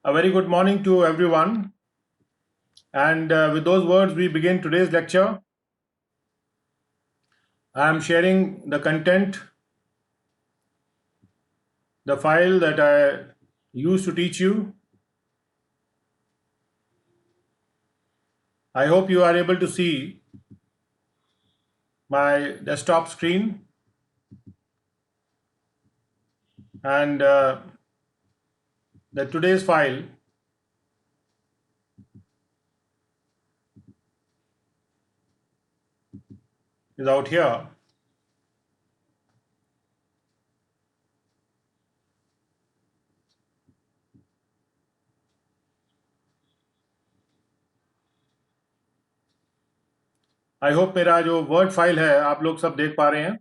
A very good morning to everyone. And with those words, we begin today's lecture. I am sharing the content, the file that I used to teach you. I hope you are able to see my desktop screen and that today's file is out here. I hope मेरा जो word file है आप लोग सब देख पा रहे हैं.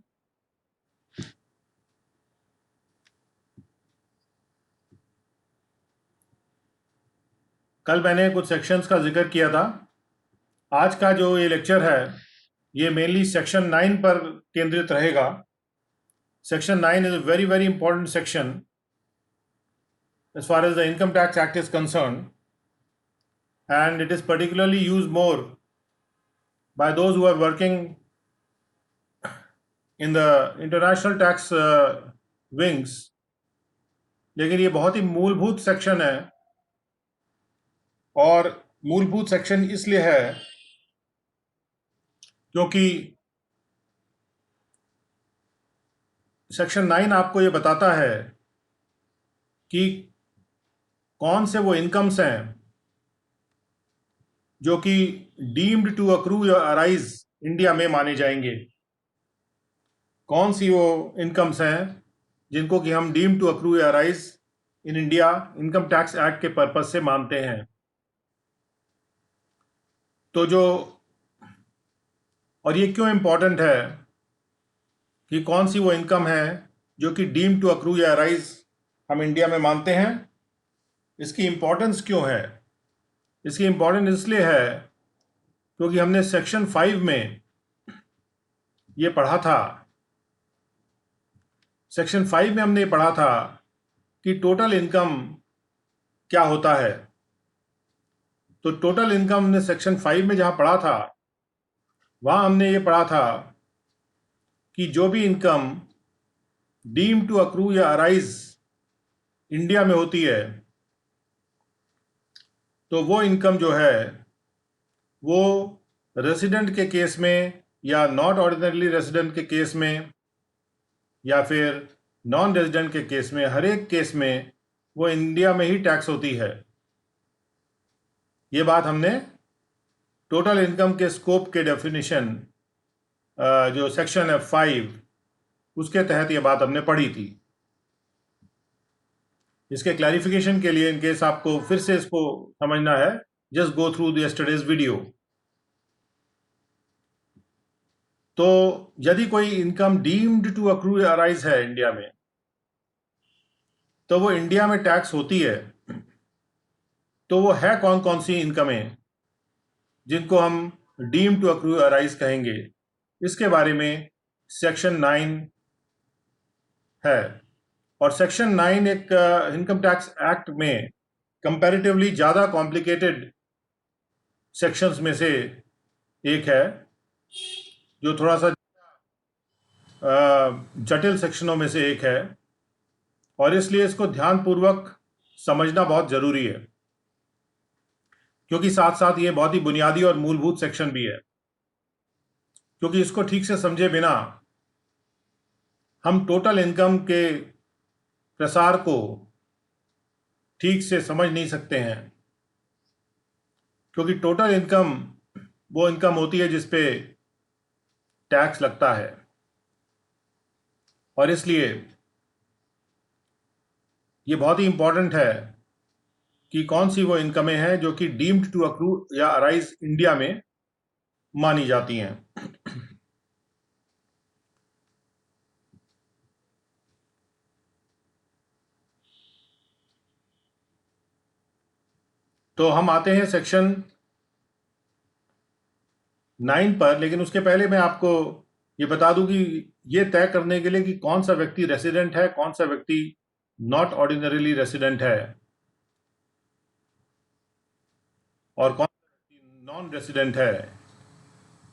कल मैंने कुछ सेक्शंस का जिक्र किया था. आज का जो ये लेक्चर है ये मेनली सेक्शन 9 पर केंद्रित रहेगा. Section 9 is a very very important section as far as the Income Tax Act is concerned, and it is particularly used more by those who are working in the international tax wings. लेकिन ये बहुत ही मूलभूत section है, और मूलभूत section इसलिए है क्योंकि सेक्शन 9 आपको ये बताता है कि कौन से वो इनकम्स हैं जो कि डीम्ड टू अक्रू या अराइज इंडिया में माने जाएंगे. कौन सी वो इनकम्स हैं जिनको कि हम डीम्ड टू अक्रू या arise in India income tax act के पर्पस से मानते हैं. तो जो और ये क्यों इम्पोर्टेंट है कि कौन सी वो इनकम है जो कि डीम्ड टू अक्रू या अराइज हम इंडिया में मानते हैं, इसकी इम्पोर्टेंस क्यों है? इसकी इम्पोर्टेंस इसलिए है क्योंकि हमने सेक्शन 5 में ये पढ़ा था. सेक्शन 5 में हमने ये पढ़ा था कि टोटल इनकम क्या होता है. तो टोटल इनकम हमने सेक्शन 5 में जहाँ पढ़ा था वहाँ हमने ये पढ़ा था कि जो भी इनकम डीम टू अक्रू या अराइज इंडिया में होती है, तो वो इनकम जो है वो रेसिडेंट के केस में या नॉट ऑर्डिनरी रेसिडेंट के केस में या फिर नॉन रेजिडेंट के केस में, हर एक केस में वो इंडिया में ही टैक्स होती है. ये बात हमने टोटल इनकम के स्कोप के डेफिनेशन जो सेक्शन है 5 उसके तहत ये बात हमने पढ़ी थी. इसके क्लैरिफिकेशन के लिए, इन केस आपको फिर से इसको समझना है, just go through the yesterday's video. तो यदि कोई इनकम डीम्ड टू अक्रू या अराइज है इंडिया में, तो वो इंडिया में टैक्स होती है. तो वो है कौन कौन सी इनकमें जिनको हम डीम टू अक्रू अराइज कहेंगे, इसके बारे में सेक्शन 9 है. और सेक्शन 9 एक इनकम टैक्स एक्ट में कंपैरेटिवली ज़्यादा कॉम्प्लिकेटेड सेक्शंस में से एक है, जो थोड़ा सा जटिल सेक्शनों में से एक है, और इसलिए इसको ध्यानपूर्वक समझना बहुत ज़रूरी है, क्योंकि साथ साथ ये बहुत ही बुनियादी और मूलभूत सेक्शन भी है. क्योंकि इसको ठीक से समझे बिना हम टोटल इनकम के प्रसार को ठीक से समझ नहीं सकते हैं. क्योंकि टोटल इनकम वो इनकम होती है जिस पे टैक्स लगता है, और इसलिए ये बहुत ही इम्पोर्टेंट है कि कौन सी वो इनकमें हैं जो कि डीम्ड टू अक्रू या अराइज इंडिया में मानी जाती हैं. तो हम आते हैं सेक्शन 9 पर, लेकिन उसके पहले मैं आपको ये बता दूं कि ये तय करने के लिए कि कौन सा व्यक्ति रेसिडेंट है, कौन सा व्यक्ति नॉट ऑर्डिनरीली रेसिडेंट है, और कौन नॉन रेसिडेंट है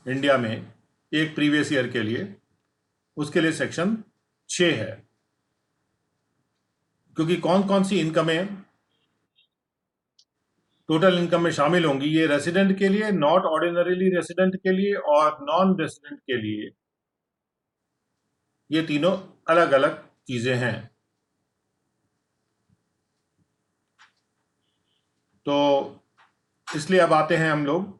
इंडिया में एक प्रीवियस ईयर के लिए, उसके लिए सेक्शन 6 है। क्योंकि कौन कौन सी इनकमें टोटल इनकम में शामिल होंगी, ये रेसिडेंट के लिए, नॉट ऑर्डिनरीली रेसिडेंट के लिए और नॉन रेसिडेंट के लिए, ये तीनों अलग अलग चीजें हैं। तो इसलिए अब आते हैं हम लोग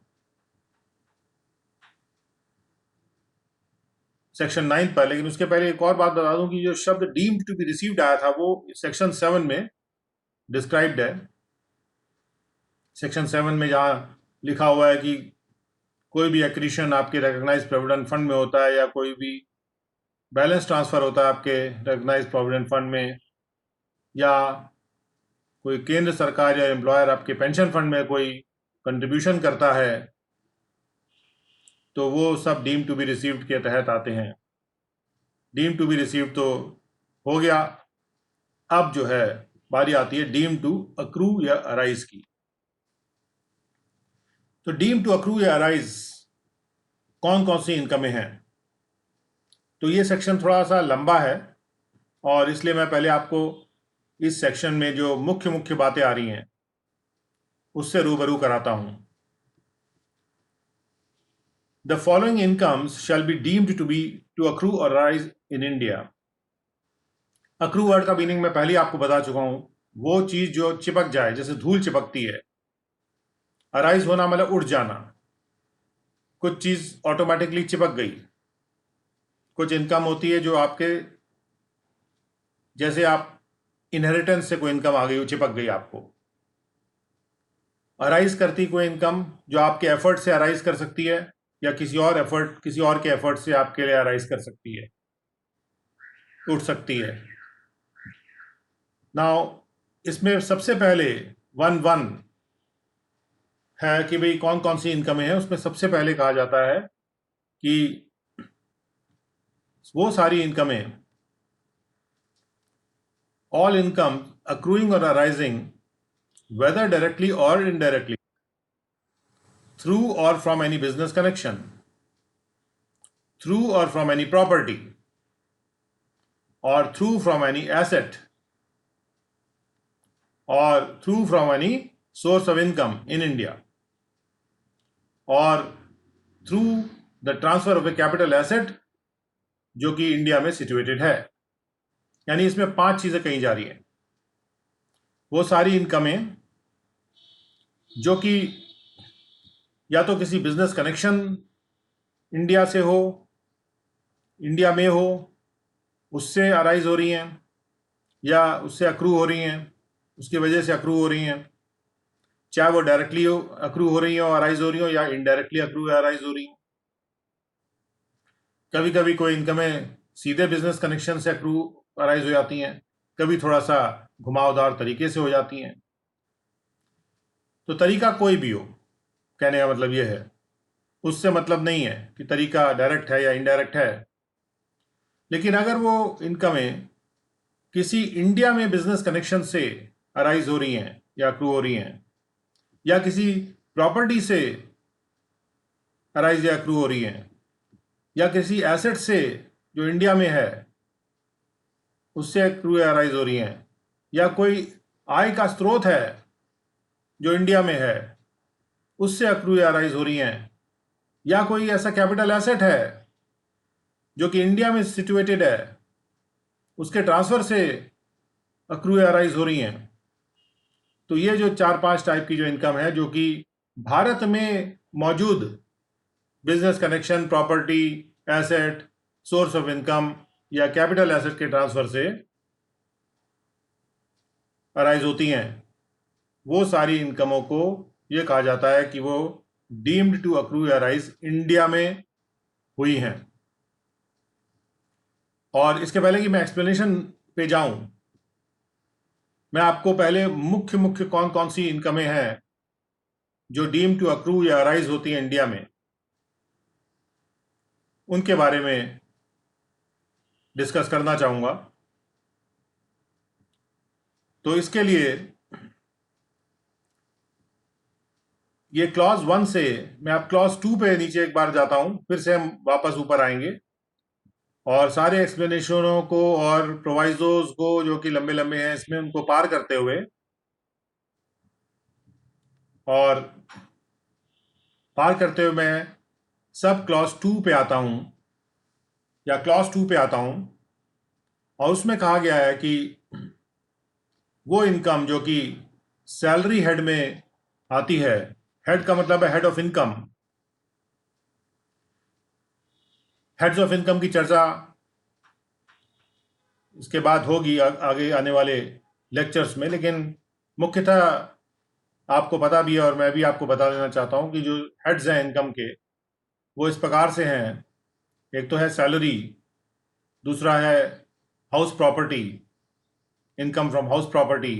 सेक्शन 9 पर। लेकिन उसके पहले एक और बात बता दूं कि जो शब्द डीम्ड टू बी रिसीव्ड आया था वो सेक्शन 7 में डिस्क्राइब्ड है। सेक्शन 7 में जहां लिखा हुआ है कि कोई भी एक्रीशन आपके रिकॉग्नाइज्ड प्रोविडेंट फंड में होता है, या कोई भी बैलेंस ट्रांसफर होता है आपके रिकॉग्नाइज्ड प्रोविडेंट फंड में, या कोई केंद्र सरकार या एम्प्लॉयर आपके पेंशन फंड में कोई कंट्रीब्यूशन करता है, तो वो सब डीम टू बी रिसीव्ड के तहत आते हैं। डीम टू बी रिसीव्ड तो हो गया। अब जो है बारी आती है डीम टू अक्रू या अराइज की। तो डीम टू अक्रू या अराइज कौन कौन सी इनकमें हैं, तो ये सेक्शन थोड़ा सा लंबा है और इसलिए मैं पहले आपको इस सेक्शन में जो मुख्य मुख्य बातें आ रही हैं उससे रूबरू कराता हूं। The following incomes shall be deemed to accrue और arise in India. Accrue word का मीनिंग मैं पहले आपको बता चुका हूं, वो चीज जो चिपक जाए, जैसे धूल चिपकती है। अराइज होना मतलब उड़ जाना, कुछ चीज ऑटोमेटिकली चिपक गई। कुछ इनकम होती है जो आपके, जैसे आप इनहेरिटेंस से कोई इनकम आ गई, वो चिपक गई आपको। अराइज करती कोई इनकम जो आपके एफर्ट से अराइज कर सकती है, या किसी और के एफर्ट से आपके लिए अराइज कर सकती है, उठ सकती है। नाउ इसमें सबसे पहले 1.1 है कि भाई कौन कौन सी इनकमें हैं। उसमें सबसे पहले कहा जाता है कि वो सारी इनकमें, ऑल इनकम अक्रूइंग और arising whether directly or indirectly through or from any business connection, through or from any property, or through from any asset, or through from any source of income in India, or through the transfer of a capital asset जो कि India में situated है। यानी इसमें 5 चीजें कही जा रही हैं। वो सारी इनकमें जो कि या तो किसी बिजनेस कनेक्शन इंडिया से हो, इंडिया में हो, उससे अराइज हो रही हैं, या उससे अक्रू हो रही हैं, उसकी वजह से अक्रू हो रही हैं। चाहे वो डायरेक्टली अक्रू हो रही हो, अराइज हो रही हो, या इनडायरेक्टली अक्रू अराइज हो रही हो। कभी कभी कोई इनकमें सीधे बिजनेस कनेक्शन से अक्रू अराइज हो जाती हैं, कभी थोड़ा सा घुमावदार तरीके से हो जाती हैं। तो तरीका कोई भी हो, कहने का मतलब यह है, उससे मतलब नहीं है कि तरीका डायरेक्ट है या इनडायरेक्ट है। लेकिन अगर वो इनकमें किसी इंडिया में बिजनेस कनेक्शन से अराइज हो रही हैं या अक्रू हो रही हैं, या किसी प्रॉपर्टी से अराइज या अक्रू हो रही हैं, या किसी एसेट से जो इंडिया में है उससे अक्रू या अराइज हो रही हैं, या कोई आय का स्रोत है जो इंडिया में है उससे अक्रू या अराइज हो रही हैं, या कोई ऐसा कैपिटल एसेट है जो कि इंडिया में सिचुएटेड है, उसके ट्रांसफर से अक्रू या अराइज हो रही हैं। तो ये जो 4-5 टाइप की जो इनकम है जो कि भारत में मौजूद business connection, property, asset, source of income या कैपिटल एसेट के ट्रांसफर से अराइज होती हैं, वो सारी इनकमों को ये कहा जाता है कि वो डीम्ड टू अक्रू या अराइज इंडिया में हुई हैं। और इसके पहले कि मैं एक्सप्लेनेशन पे जाऊं, मैं आपको पहले मुख्य मुख्य कौन कौन सी इनकमें हैं जो डीम टू अक्रू या अराइज होती हैं इंडिया में, उनके बारे में डिस्कस करना चाहूंगा। तो इसके लिए ये क्लॉज 1 से मैं अब क्लॉज 2 पे नीचे एक बार जाता हूं, फिर से हम वापस ऊपर आएंगे और सारे एक्सप्लेनेशनों को और प्रोवाइजोज को जो कि लंबे लंबे हैं इसमें उनको पार करते हुए मैं सब क्लॉज 2 पे आता हूं या क्लॉज 2 पे आता हूं और उसमें कहा गया है कि वो इनकम जो कि सैलरी हेड में आती है, हेड का मतलब है head of income, heads of income की चर्चा इसके बाद होगी आगे आने वाले लेक्चर्स में, लेकिन मुख्यतः आपको पता भी है और मैं भी आपको बता देना चाहता हूं कि जो हेड्स हैं इनकम के वो इस प्रकार से हैं। एक तो है सैलरी, दूसरा है house property, income from house property,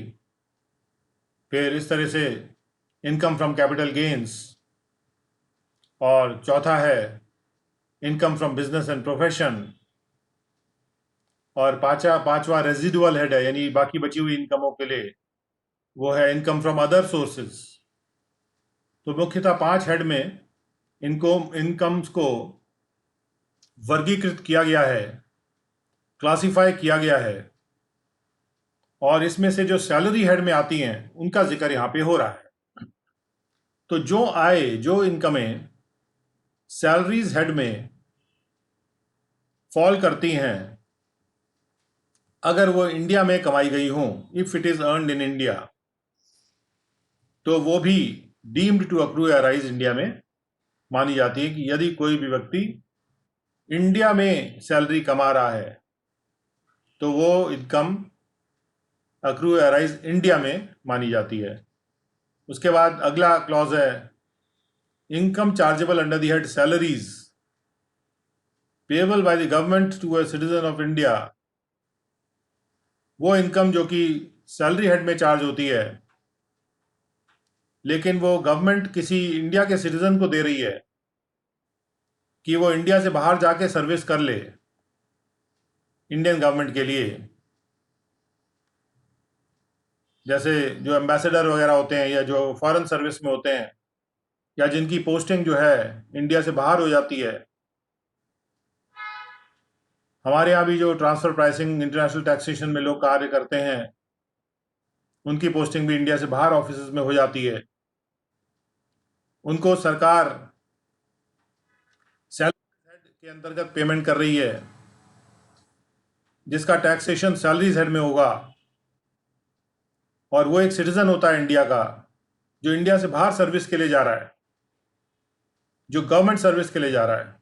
फिर इस तरह से इनकम फ्रॉम कैपिटल गेन्स, और चौथा है income from business and profession, और पांचवा रेजिडुअल हेड है, यानी बाकी बची हुई इनकमों के लिए वो है इनकम फ्रॉम अदर सोर्सेज। तो मुख्यतः 5 हेड में इनको इनकम्स को वर्गीकृत किया गया है, क्लासिफाई किया गया है, और इसमें से जो सैलरी हेड में आती हैं उनका जिक्र यहां पे हो रहा है। तो जो आय, जो इनकमें सैलरीज हेड में फॉल करती हैं अगर वो इंडिया में कमाई गई हों, if it is earned in India, तो वो भी डीम्ड टू अक्रू या राइज इंडिया में मानी जाती है कि यदि कोई भी व्यक्ति इंडिया में सैलरी कमा रहा है तो वो इनकम अक्रू या राइज इंडिया में मानी जाती है। उसके बाद अगला क्लॉज है income chargeable under the head salaries payable by the government to a citizen of India. वो इनकम जो कि सैलरी हेड में चार्ज होती है लेकिन वो गवर्नमेंट किसी इंडिया के सिटीजन को दे रही है कि वो इंडिया से बाहर जाके सर्विस कर ले इंडियन गवर्नमेंट के लिए, जैसे जो एम्बेसडर वगैरह होते हैं या जो फॉरेन सर्विस में होते हैं या जिनकी पोस्टिंग जो है इंडिया से बाहर हो जाती है। हमारे यहाँ भी जो ट्रांसफर प्राइसिंग इंटरनेशनल टैक्सेशन में लोग कार्य करते हैं उनकी पोस्टिंग भी इंडिया से बाहर ऑफिस में हो जाती है। उनको सरकार सैलरी हेड के अंतर्गत पेमेंट कर रही है जिसका टैक्सेशन सैलरीज हेड में होगा, और वो एक सिटीजन होता है इंडिया का जो इंडिया से बाहर सर्विस के लिए जा रहा है, जो गवर्नमेंट सर्विस के लिए जा रहा है।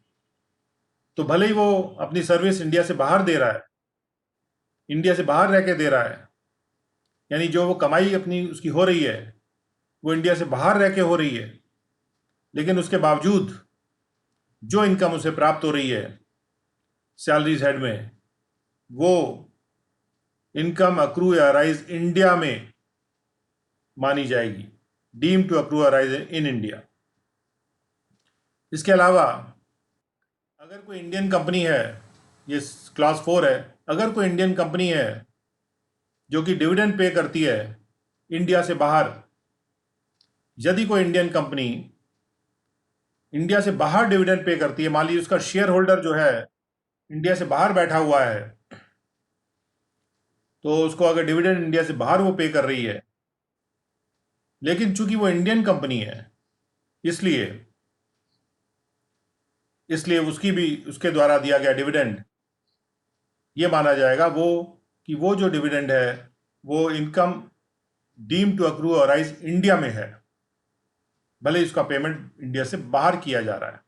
तो भले ही वो अपनी सर्विस इंडिया से बाहर दे रहा है, इंडिया से बाहर रह के दे रहा है, यानी जो वो कमाई अपनी उसकी हो रही है वो इंडिया से बाहर रह के हो रही है, लेकिन उसके बावजूद जो इनकम उसे प्राप्त हो रही है सैलरीज हेड में, वो इनकम अक्रू या राइज इंडिया में मानी जाएगी, डीम टू अक्रू या राइज इन इंडिया। इसके अलावा अगर कोई इंडियन कंपनी है, ये क्लास 4 है, अगर कोई इंडियन कंपनी है जो कि डिविडेंड पे करती है इंडिया से बाहर, यदि कोई इंडियन कंपनी इंडिया से बाहर डिविडेंड पे करती है, मान लीजिए उसका शेयर होल्डर जो है इंडिया से बाहर बैठा हुआ है, तो उसको अगर डिविडेंड इंडिया से बाहर वो पे कर रही है, लेकिन चूंकि वो इंडियन कंपनी है इसलिए उसकी भी उसके द्वारा दिया गया डिविडेंड ये माना जाएगा वो कि वो जो डिविडेंड है वो इनकम डीम टू अक्रू और राइज इंडिया में है, भले इसका पेमेंट इंडिया से बाहर किया जा रहा है।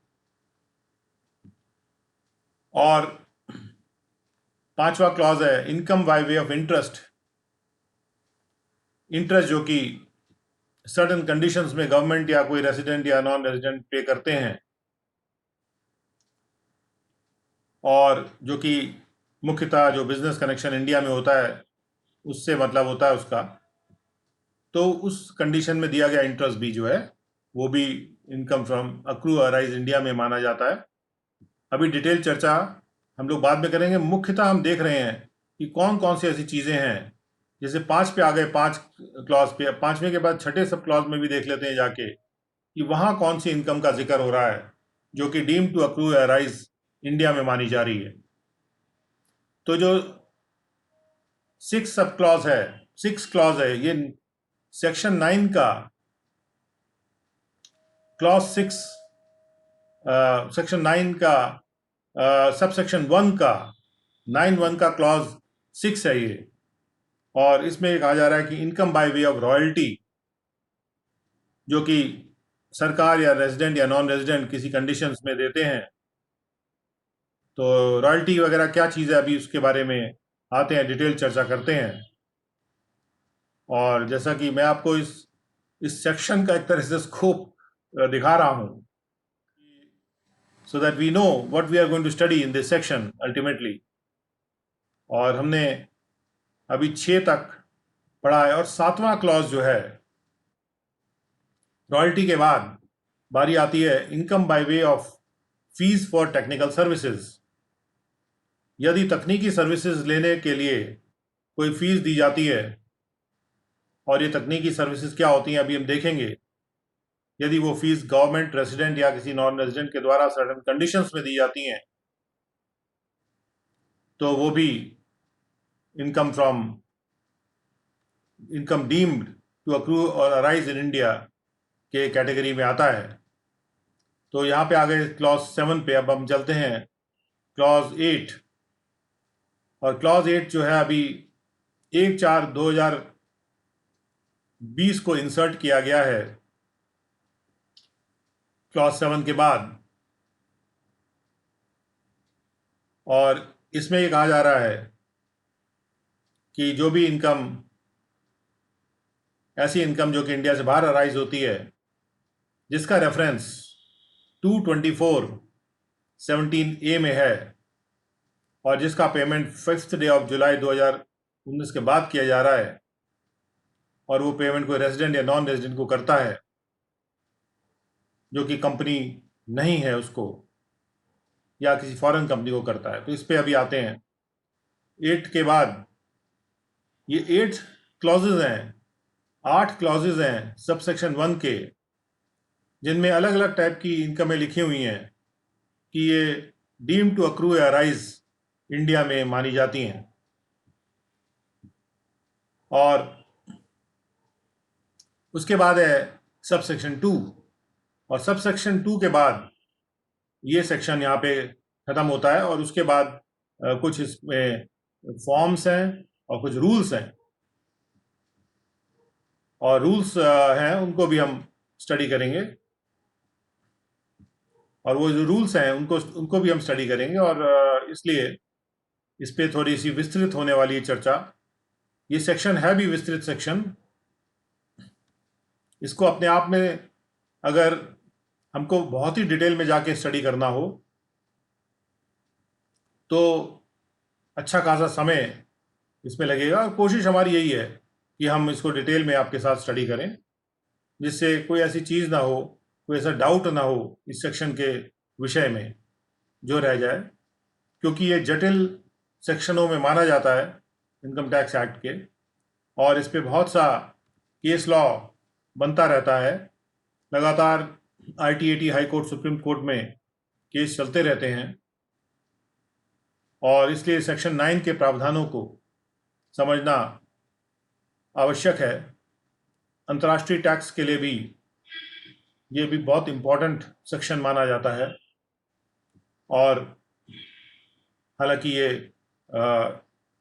और 5वां क्लॉज है income by way of interest, interest जो कि सर्टेन कंडीशंस में गवर्नमेंट या कोई रेजिडेंट या नॉन रेजिडेंट पे करते हैं, और जो कि मुख्यतः जो बिजनेस कनेक्शन इंडिया में होता है उससे मतलब होता है उसका, तो उस कंडीशन में दिया गया इंटरेस्ट भी जो है वो भी income from accrue arise India में माना जाता है। अभी डिटेल चर्चा हम लोग बाद में करेंगे। मुख्यतः हम देख रहे हैं कि कौन कौन सी ऐसी चीज़ें हैं, जैसे 5 पे आ गए, 5 क्लॉज पे, 5वें के बाद छठे सब क्लॉज में भी देख लेते हैं जाके कि वहाँ कौन सी इनकम का जिक्र हो रहा है जो कि डीम टू अक्रू या राइज इंडिया में मानी जा रही है। तो जो 6 क्लॉज है ये सेक्शन 9 का क्लॉज 6, सेक्शन 9 का सब सेक्शन 1 का 9(1) का क्लॉज 6 है ये। और इसमें कहा जा रहा है कि income by way of royalty जो कि सरकार या रेजिडेंट या नॉन रेजिडेंट किसी कंडीशंस में देते हैं। तो रॉयल्टी वगैरह क्या चीज़ है अभी उसके बारे में आते हैं, डिटेल चर्चा करते हैं। और जैसा कि मैं आपको इस सेक्शन का एक तरह से स्कोप दिखा रहा हूं, so that we know what we are going to study in this section ultimately. और हमने अभी 6 तक पढ़ा है और 7वां क्लॉज जो है रॉयल्टी के बाद बारी आती है income by way of fees for technical services. यदि तकनीकी सर्विसेज लेने के लिए कोई फीस दी जाती है, और ये तकनीकी सर्विसेज क्या होती हैं अभी हम देखेंगे। यदि वो फीस गवर्नमेंट, रेजिडेंट या किसी नॉन रेजिडेंट के द्वारा सर्टेन कंडीशंस में दी जाती हैं तो वो भी इनकम डीम्ड टू अक्रू और अराइज इन इंडिया के कैटेगरी में आता है। तो यहाँ पे आ गए क्लॉज 7 पे। अब हम चलते हैं क्लॉज 8। और क्लॉज 8 जो है अभी 1/4/2020 को इंसर्ट किया गया है क्लॉज 7 के बाद। और इसमें ये कहा जा रहा है कि जो भी इनकम, ऐसी इनकम जो कि इंडिया से बाहर अराइज होती है जिसका रेफरेंस 224(17)A में है और जिसका payment 5th day of July 2019 के बाद किया जा रहा है, और वो पेमेंट कोई रेजिडेंट या नॉन रेजिडेंट को करता है जो कि कंपनी नहीं है उसको, या किसी फॉरेन कंपनी को करता है। तो इस पे अभी आते हैं 8 के बाद। ये 8 क्लॉजेज हैं, 8 क्लॉजेज हैं सब सेक्शन 1 के, जिनमें अलग अलग टाइप की इनकमें लिखी हुई हैं कि ये डीम टू अक्रू या राइज इंडिया में मानी जाती हैं। और उसके बाद है सब सेक्शन 2, और सब सेक्शन 2 के बाद ये सेक्शन यहाँ पे ख़त्म होता है। और उसके बाद कुछ इसमें फॉर्म्स हैं और कुछ रूल्स हैं, और रूल्स हैं उनको भी हम स्टडी करेंगे। और वो जो रूल्स हैं उनको भी हम स्टडी करेंगे। और इसलिए इस पे थोड़ी सी विस्तृत होने वाली है चर्चा। ये सेक्शन है भी विस्तृत सेक्शन। इसको अपने आप में अगर हमको बहुत ही डिटेल में जाके स्टडी करना हो तो अच्छा खासा समय इसमें लगेगा। और कोशिश हमारी यही है कि हम इसको डिटेल में आपके साथ स्टडी करें, जिससे कोई ऐसी चीज़ ना हो, कोई ऐसा डाउट ना हो इस सेक्शन के विषय में जो रह जाए, क्योंकि ये जटिल सेक्शनों में माना जाता है इनकम टैक्स एक्ट के। और इस पे बहुत सा केस लॉ बनता रहता है, लगातार ITAT, high court, supreme court में केस चलते रहते हैं। और इसलिए सेक्शन 9 के प्रावधानों को समझना आवश्यक है। अंतर्राष्ट्रीय टैक्स के लिए भी ये भी बहुत इम्पोर्टेंट सेक्शन माना जाता है। और हालांकि ये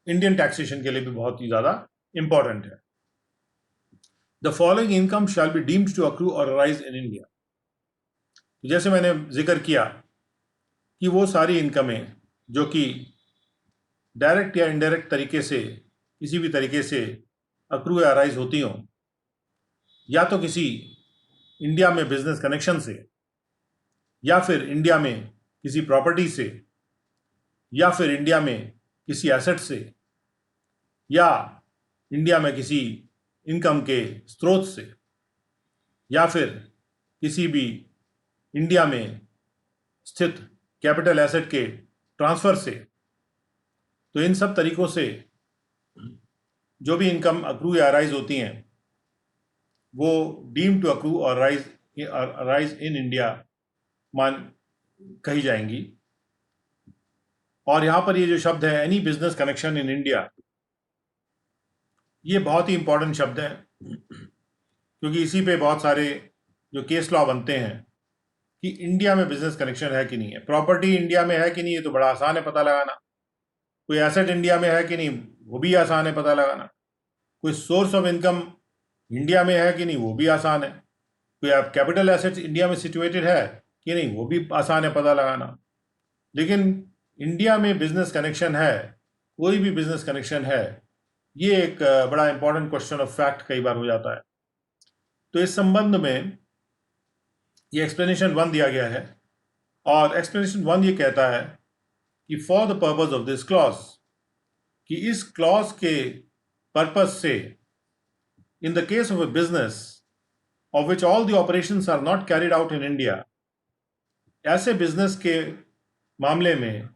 इंडियन टैक्सेशन के लिए भी बहुत ही ज़्यादा इम्पोर्टेंट है। The following income shall be deemed to accrue और अराइज इन इंडिया। जैसे मैंने जिक्र किया कि वो सारी इनकमें जो कि डायरेक्ट या इनडायरेक्ट तरीके से, किसी भी तरीके से अक्रू या अराइज होती हों, या तो किसी इंडिया में बिजनेस कनेक्शन से, या फिर इंडिया में किसी प्रॉपर्टी से, या फिर इंडिया में किसी एसेट से, या इंडिया में किसी इनकम के स्रोत से, या फिर किसी भी इंडिया में स्थित कैपिटल एसेट के ट्रांसफ़र से। तो इन सब तरीकों से जो भी इनकम अक्रू या अराइज होती हैं वो डीम टू अक्रू और अराइज अराइज इन इंडिया मान कही जाएंगी। और यहाँ पर ये जो शब्द है any business connection in India, ये बहुत ही इंपॉर्टेंट शब्द है, क्योंकि इसी पे बहुत सारे जो केस लॉ बनते हैं कि इंडिया में बिजनेस कनेक्शन है कि नहीं है। प्रॉपर्टी इंडिया में है कि नहीं, ये तो बड़ा आसान है पता लगाना। कोई एसेट इंडिया में है कि नहीं, वो भी आसान है पता लगाना। कोई सोर्स ऑफ इनकम इंडिया में है कि नहीं, वो भी आसान है। कोई आप कैपिटल एसेट्स इंडिया में सिचुएटेड है कि नहीं, वो भी आसान है पता लगाना। लेकिन इंडिया में बिजनेस कनेक्शन है, कोई भी बिजनेस कनेक्शन है, ये एक बड़ा इंपॉर्टेंट क्वेश्चन ऑफ फैक्ट कई बार हो जाता है। तो इस संबंध में ये एक्सप्लेनेशन 1 दिया गया है, और एक्सप्लेनेशन 1 ये कहता है कि for the purpose of this clause, कि इस क्लॉज के पर्पज से, in the case of a business of which all the operations are not carried out in India, ऐसे बिजनेस के मामले में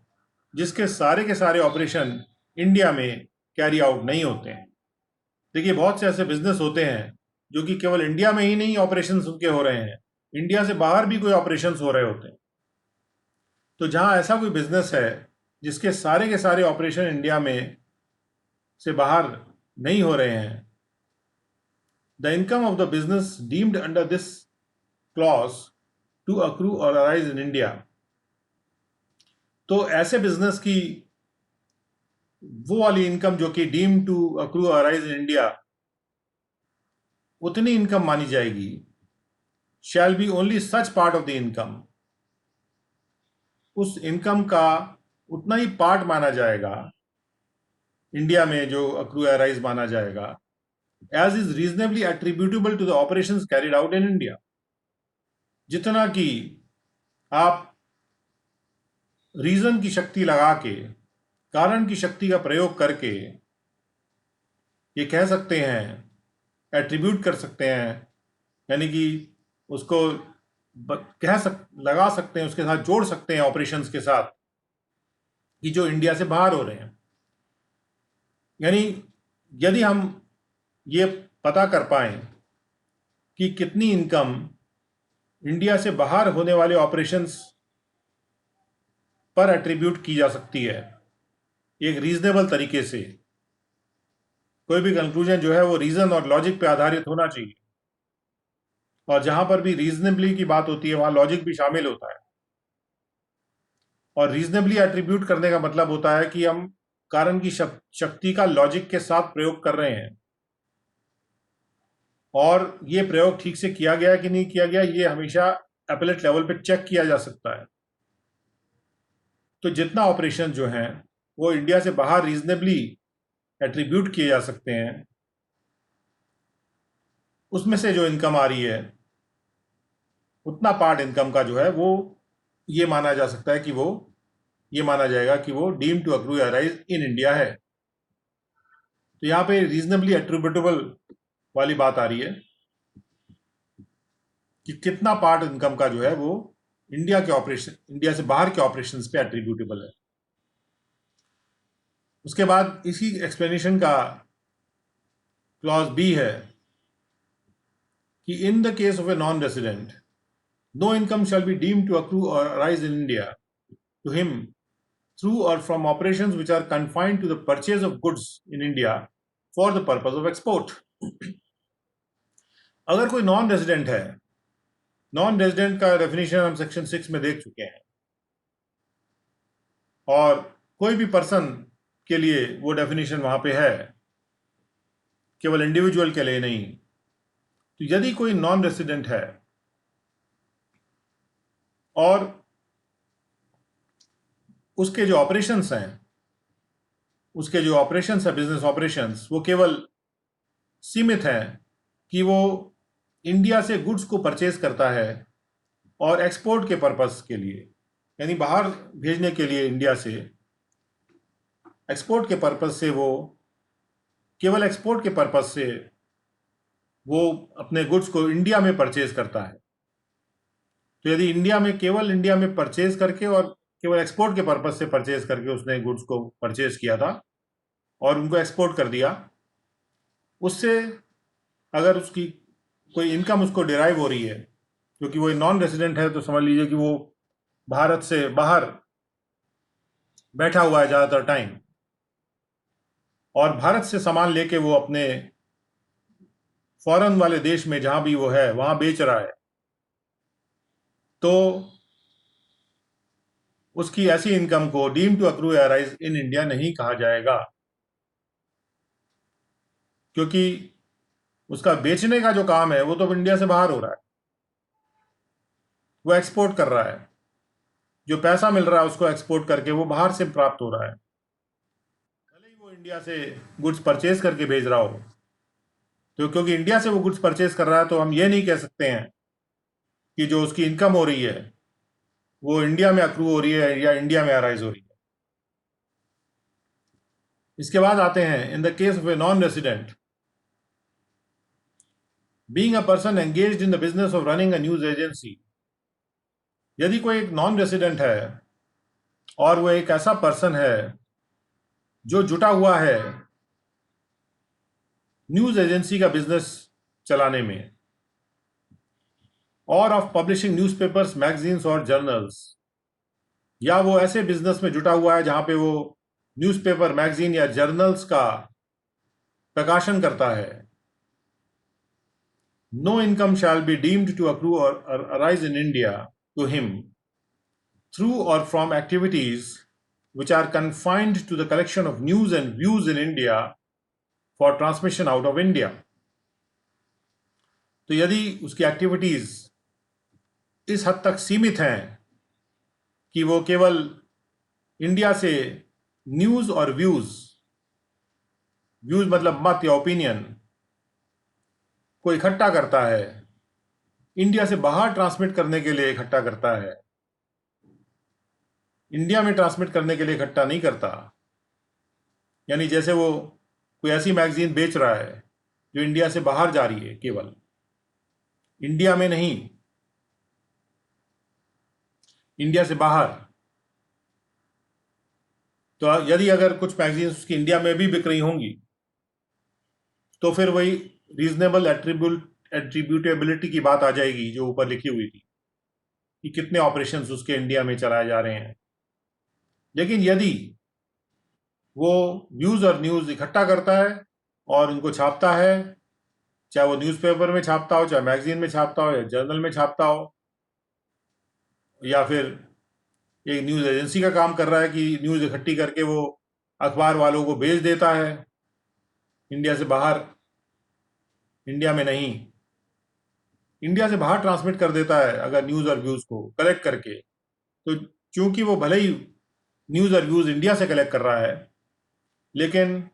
जिसके सारे के सारे ऑपरेशन इंडिया में कैरी आउट नहीं होते हैं। देखिए, बहुत से ऐसे बिजनेस होते हैं जो कि केवल इंडिया में ही नहीं ऑपरेशंस उनके हो रहे हैं, इंडिया से बाहर भी कोई ऑपरेशंस हो रहे होते हैं। तो जहां ऐसा कोई बिजनेस है जिसके सारे के सारे ऑपरेशन इंडिया में से बाहर नहीं हो रहे हैं, the income of the business deemed under this clause to accrue और अराइज इन इंडिया, तो ऐसे बिजनेस की वो वाली इनकम जो कि डीम टू अक्रू और अराइज इन इंडिया, उतनी इनकम मानी जाएगी। Shall be only such part of the income, उस इनकम का उतना ही पार्ट माना जाएगा इंडिया में जो अक्रू अराइज माना जाएगा, as is reasonably attributable to the operations carried out in India, जितना कि आप रीजन की शक्ति लगा के, कारण की शक्ति का प्रयोग करके ये कह सकते हैं, एट्रीब्यूट कर सकते हैं, यानी कि उसको लगा सकते हैं, उसके साथ जोड़ सकते हैं ऑपरेशंस के साथ, कि जो इंडिया से बाहर हो रहे हैं। यानी यदि हम ये पता कर पाएं कि कितनी इनकम इंडिया से बाहर होने वाले ऑपरेशंस पर एट्रीब्यूट की जा सकती है एक रीजनेबल तरीके से, कोई भी कंक्लूजन जो है वो रीजन और लॉजिक पे आधारित होना चाहिए, और जहां पर भी रीजनेबली की बात होती है वहां लॉजिक भी शामिल होता है। और रीजनेबली एट्रीब्यूट करने का मतलब होता है कि हम कारण की शक्ति का लॉजिक के साथ प्रयोग कर रहे हैं, और ये प्रयोग ठीक से किया गया कि नहीं किया गया, ये हमेशा एपेलेट लेवल पे चेक किया जा सकता है। तो जितना ऑपरेशन जो हैं वो इंडिया से बाहर रीजनेबली एट्रीब्यूट किए जा सकते हैं, उसमें से जो इनकम आ रही है उतना पार्ट इनकम का जो है वो ये माना जा सकता है कि वो ये माना जाएगा कि वो deem to accrue arise in India है। तो यहाँ पे रीजनेबली एट्रीब्यूटेबल वाली बात आ रही है कि कितना पार्ट इनकम का जो है वो इंडिया से बाहर के ऑपरेशंस पे एट्रीब्यूटेबल है। उसके बाद इसी एक्सप्लेनेशन का क्लॉज बी है कि in the case of a non resident, no income shall be deemed to accrue और arise in India to him through or from operations which are confined to the purchase of goods in India for the purpose of export. अगर कोई non resident है, non resident का definition हम section 6 में देख चुके हैं, और कोई भी पर्सन के लिए वो डेफिनेशन वहां पे है, केवल इंडिविजुअल के लिए नहीं। तो यदि कोई नॉन रेजिडेंट है और उसके जो ऑपरेशंस हैं, उसके जो ऑपरेशंस है बिजनेस ऑपरेशंस, वो केवल सीमित हैं कि वो इंडिया से गुड्स को परचेज करता है और एक्सपोर्ट के पर्पस के लिए, यानी बाहर भेजने के लिए, इंडिया से एक्सपोर्ट के पर्पस से, वो केवल एक्सपोर्ट के पर्पस से वो अपने गुड्स को इंडिया में परचेज करता है। तो यदि केवल इंडिया में परचेज करके और केवल एक्सपोर्ट के पर्पस से परचेज करके उसने गुड्स को परचेज किया था और उनको एक्सपोर्ट कर दिया, उससे अगर उसकी कोई इनकम उसको डिराइव हो रही है क्योंकि वो नॉन रेसिडेंट है तो समझ लीजिए कि वो भारत से बाहर बैठा हुआ है ज़्यादातर टाइम, और भारत से सामान लेके वो अपने फॉरेन वाले देश में जहां भी वो है वहां बेच रहा है, तो उसकी ऐसी इनकम को deem to accrue arise in India नहीं कहा जाएगा, क्योंकि उसका बेचने का जो काम है वो तो इंडिया से बाहर हो रहा है, वो एक्सपोर्ट कर रहा है, जो पैसा मिल रहा है उसको एक्सपोर्ट करके वो बाहर से प्राप्त हो रहा है, भले ही वो इंडिया से गुड्स परचेज करके भेज रहा हो। तो क्योंकि इंडिया से वो गुड्स परचेज कर रहा है तो हम ये नहीं कह सकते हैं कि जो उसकी इनकम हो रही है वो इंडिया में अक्रू हो रही है या इंडिया में अराइज हो रही है। इसके बाद आते हैं, इन the case of a non resident, being a person engaged in the business of running a news agency. यदि कोई एक नॉन रेसिडेंट है और वो एक ऐसा पर्सन है जो जुटा हुआ है न्यूज एजेंसी का बिजनेस चलाने में, और ऑफ पब्लिशिंग न्यूज़पेपर्स, मैगजीन्स और जर्नल्स, या वो ऐसे बिजनेस में जुटा हुआ है जहां पे वो न्यूज़पेपर, मैगजीन या जर्नल्स का प्रकाशन करता है, no income shall be deemed to accrue और arise in India to him through or from activities which are confined to the collection of news and views in India for transmission out of India। तो यदि उसकी activities इस हद तक सीमित हैं कि वो केवल इंडिया से न्यूज और व्यूज, व्यूज मतलब मत या ओपिनियन, को इकट्ठा करता है, इंडिया से बाहर ट्रांसमिट करने के लिए इकट्ठा करता है, इंडिया में ट्रांसमिट करने के लिए इकट्ठा नहीं करता, यानी जैसे वो कोई ऐसी मैगजीन बेच रहा है जो इंडिया से बाहर जा रही है, केवल इंडिया में नहीं, इंडिया से बाहर, तो यदि अगर कुछ मैगजीन उसकी इंडिया में भी बिक रही होंगी तो फिर वही रीजनेबल एट्रीब्यूटेबिलिटी की बात आ जाएगी जो ऊपर लिखी हुई थी कि कितने ऑपरेशंस उसके इंडिया में चलाए जा रहे हैं। लेकिन यदि वो व्यूज और न्यूज इकट्ठा करता है और उनको छापता है, चाहे वो न्यूज़पेपर में छापता हो, चाहे मैगजीन में छापता हो, या जर्नल में छापता हो, या फिर एक न्यूज़ एजेंसी का काम कर रहा है कि न्यूज़ इकट्ठी करके वो अखबार वालों को भेज देता है इंडिया से बाहर, इंडिया में नहीं, इंडिया से बाहर ट्रांसमिट कर देता है अगर न्यूज़ और व्यूज़ को कलेक्ट करके, तो चूंकि वो भले ही न्यूज़ और व्यूज़ इंडिया से कलेक्ट कर रहा है, लेकिन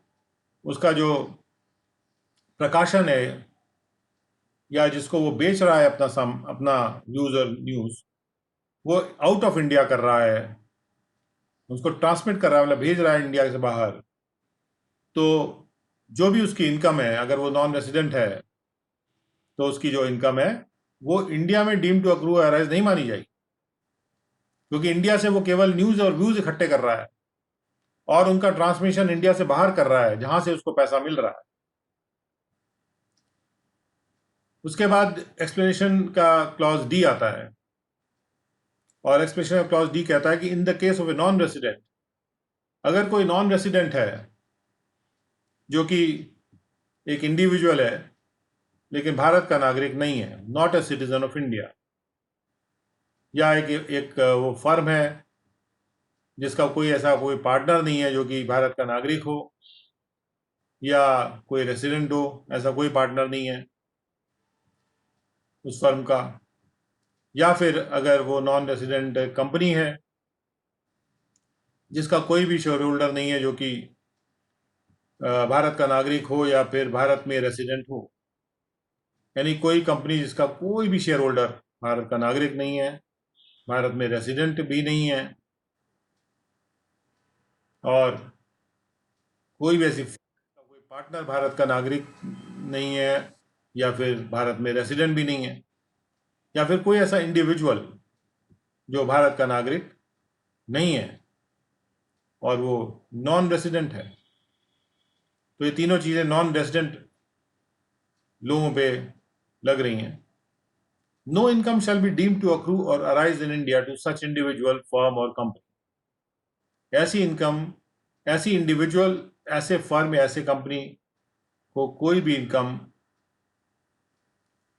उसका जो प्रकाशन है या जिसको वो बेच रहा है अपना व्यूज़ और न्यूज़, वो आउट ऑफ इंडिया कर रहा है, उसको ट्रांसमिट कर रहा है, मतलब भेज रहा है इंडिया से बाहर, तो जो भी उसकी इनकम है, अगर वो नॉन रेसिडेंट है तो उसकी जो इनकम है वो इंडिया में डीम टू अक्रू अराइज नहीं मानी जाएगी, क्योंकि इंडिया से वो केवल न्यूज और व्यूज इकट्ठे कर रहा है और उनका ट्रांसमिशन इंडिया से बाहर कर रहा है जहां से उसको पैसा मिल रहा है। उसके बाद एक्सप्लेनेशन का क्लॉज डी आता है, और एक्सप्लेनेशन का क्लॉज डी कहता है कि in the case of a non resident, अगर कोई नॉन रेसिडेंट है जो कि एक इंडिविजुअल है लेकिन भारत का नागरिक नहीं है, not a citizen of India, या एक वो फर्म है जिसका कोई पार्टनर नहीं है जो कि भारत का नागरिक हो, या कोई रेसिडेंट हो, ऐसा कोई पार्टनर नहीं है उस फर्म का, या फिर अगर वो नॉन रेसिडेंट कंपनी है जिसका कोई भी शेयर होल्डर नहीं है जो कि भारत का नागरिक हो या फिर भारत में रेसिडेंट हो, यानी कोई कंपनी जिसका कोई भी शेयर होल्डर भारत का नागरिक नहीं है, भारत में रेसिडेंट भी नहीं है, और कोई भी ऐसी कोई पार्टनर भारत का नागरिक नहीं है, या फिर भारत में रेसिडेंट भी नहीं है, या फिर कोई ऐसा इंडिविजुअल जो भारत का नागरिक नहीं है और वो नॉन रेसिडेंट है। तो ये तीनों चीज़ें नॉन रेसिडेंट लोगों पे लग रही हैं। No income shall be deemed to accrue or arise in India to such individual, firm or company. ऐसी इनकम, ऐसी इंडिविजुअल, ऐसे फर्म या ऐसे कंपनी को कोई भी इनकम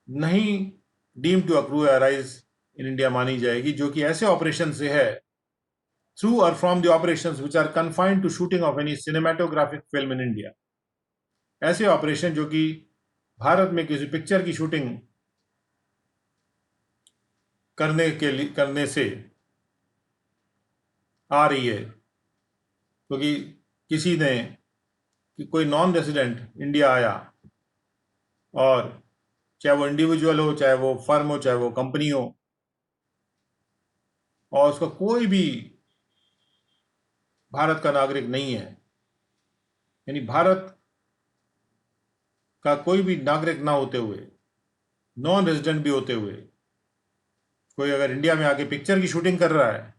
नहीं deem to accrue arise in India मानी जाएगी जो कि ऐसे ऑपरेशन से है, through or from the operations which are confined to shooting of any cinematographic film in India. ऐसे ऑपरेशन जो कि भारत में किसी पिक्चर की शूटिंग करने से आ रही है, क्योंकि किसी ने कि कोई नॉन रेजिडेंट इंडिया आया, और चाहे वो इंडिविजुअल हो, चाहे वो फर्म हो, चाहे वो कंपनी हो, और उसका कोई भी भारत का नागरिक नहीं है, यानी भारत का कोई भी नागरिक ना होते हुए, नॉन रेजिडेंट भी होते हुए, कोई अगर इंडिया में आके पिक्चर की शूटिंग कर रहा है,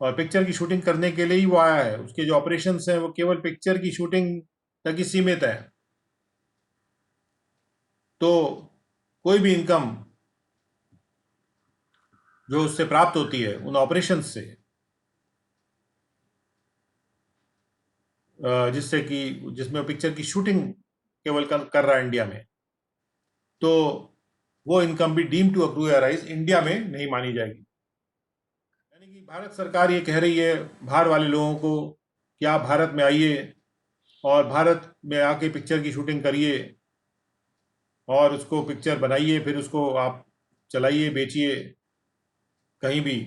और पिक्चर की शूटिंग करने के लिए ही वो आया है, उसके जो ऑपरेशंस हैं वो केवल पिक्चर की शूटिंग तक ही सीमित है, तो कोई भी इनकम जो उससे प्राप्त होती है उन ऑपरेशंस से, जिससे कि जिसमें पिक्चर की शूटिंग केवल कर रहा है इंडिया में, तो वो इनकम भी deem to accrue arise India में नहीं मानी जाएगी। यानी कि भारत सरकार ये कह रही है बाहर वाले लोगों को कि आप भारत में आइए और भारत में आके पिक्चर की शूटिंग करिए और उसको पिक्चर बनाइए, फिर उसको आप चलाइए, बेचिए कहीं भी,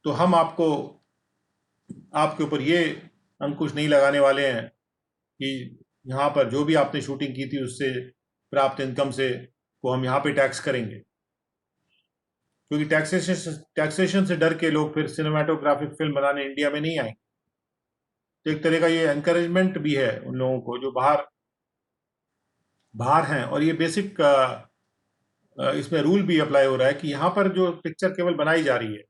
तो हम आपको आपके ऊपर ये अंकुश नहीं लगाने वाले हैं कि यहाँ पर जो भी आपने शूटिंग की थी उससे प्राप्त इनकम से को हम यहाँ पे टैक्स करेंगे, क्योंकि टैक्सेशन से डर के लोग फिर सिनेमाटोग्राफिक फिल्म बनाने इंडिया में नहीं आए। तो एक तरह का ये एनकरेजमेंट भी है उन लोगों को जो बाहर बाहर हैं, और ये बेसिक इसमें रूल भी अप्लाई हो रहा है कि यहाँ पर जो पिक्चर केवल बनाई जा रही है,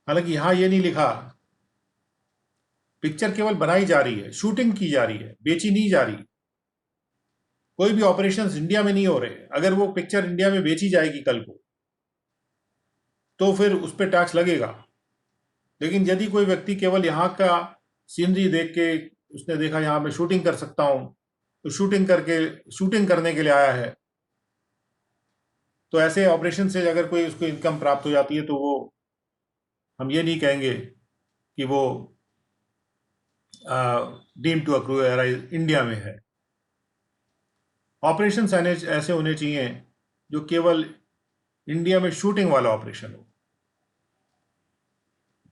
हालांकि यहाँ ये नहीं लिखा, पिक्चर केवल बनाई जा रही है, शूटिंग की जा रही है, बेची नहीं जा रही, कोई भी ऑपरेशंस इंडिया में नहीं हो रहे। अगर वो पिक्चर इंडिया में बेची जाएगी कल को, तो फिर उस पर टैक्स लगेगा। लेकिन यदि कोई व्यक्ति केवल यहाँ का सीनरी देख के उसने देखा यहाँ मैं शूटिंग कर सकता हूँ, तो शूटिंग करने के लिए आया है, तो ऐसे ऑपरेशन से अगर कोई उसको इनकम प्राप्त हो जाती है, तो वो हम ये नहीं कहेंगे कि वो डीम टू अक्रू इंडिया में है। ऑपरेशन ऐसे होने चाहिए जो केवल इंडिया में शूटिंग वाला ऑपरेशन हो।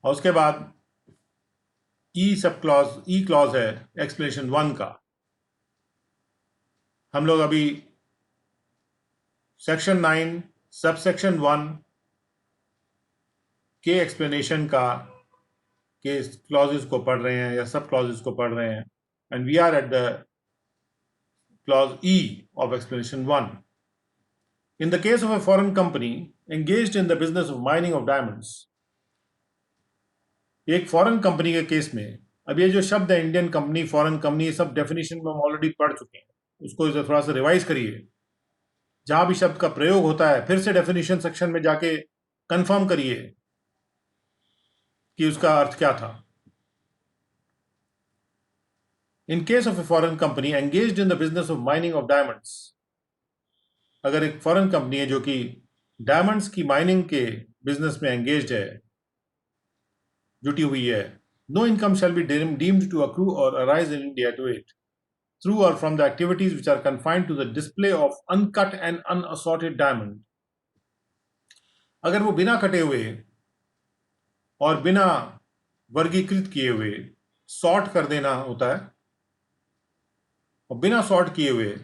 और उसके बाद ई क्लॉज है एक्सप्लेनेशन 1 का। हम लोग अभी सेक्शन 9 सबसेक्शन 1 के एक्सप्लेनेशन का के क्लॉजेस को पढ़ रहे हैं या सब क्लॉजेस को पढ़ रहे हैं, and we are at the clause E of explanation 1। In the case of a foreign company engaged in the business of mining of diamonds, एक फॉरेन कंपनी के केस में, अब ये जो शब्द है इंडियन कंपनी, फॉरेन कंपनी, ये सब डेफिनेशन में हम ऑलरेडी पढ़ चुके हैं, उसको थोड़ा सा रिवाइज करिए। जहां भी शब्द का प्रयोग होता है फिर से डेफिनेशन सेक्शन में जाके कंफर्म करिए कि उसका अर्थ क्या था। In case of a foreign company engaged in the business of mining of diamonds, अगर एक फॉरेन कंपनी है जो कि डायमंड्स की माइनिंग के बिजनेस में एंगेज्ड है, जुटी हुई है, no income shall be deemed to accrue और arise in India to it through or from the activities which are confined to the display of uncut and unassorted diamond. अगर वो बिना कटे हुए और बिना वर्गीकृत किए हुए सॉर्ट कर देना होता है, और बिना सॉर्ट किए हुए,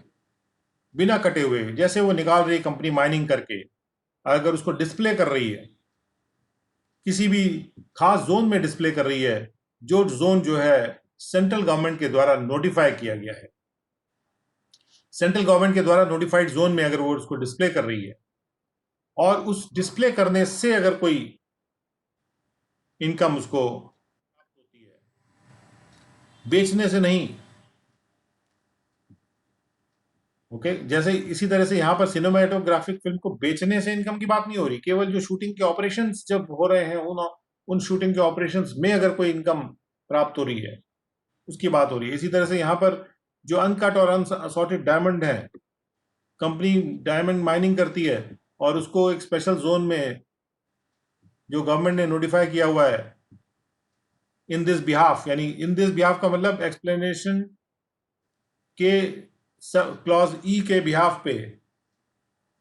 बिना कटे हुए, जैसे वो निकाल रही कंपनी माइनिंग करके, अगर उसको डिस्प्ले कर रही है, किसी भी खास जोन में डिस्प्ले कर रही है, जो जोन जो है सेंट्रल गवर्नमेंट के द्वारा नोटिफाई किया गया है, सेंट्रल गवर्नमेंट के द्वारा नोटिफाइड जोन में अगर वो उसको डिस्प्ले कर रही है, और उस डिस्प्ले करने से अगर कोई इनकम उसको होती है, बेचने से नहीं, ओके, जैसे इसी तरह से यहाँ पर सिनेमाटोग्राफिक फिल्म को बेचने से इनकम की बात नहीं हो रही, केवल जो शूटिंग के ऑपरेशंस जब हो रहे हैं उन शूटिंग के ऑपरेशंस में अगर कोई इनकम प्राप्त हो रही है उसकी बात हो रही है। इसी तरह से यहाँ पर जो अनकट और अनसॉर्टेड डायमंड है, कंपनी डायमंड माइनिंग करती है और उसको एक स्पेशल जोन में जो गवर्नमेंट ने नोटिफाई किया हुआ है इन दिस बिहाफ, यानी इन दिस बिहाफ का मतलब एक्सप्लेनेशन के क्लॉज ई के बिहाफ पे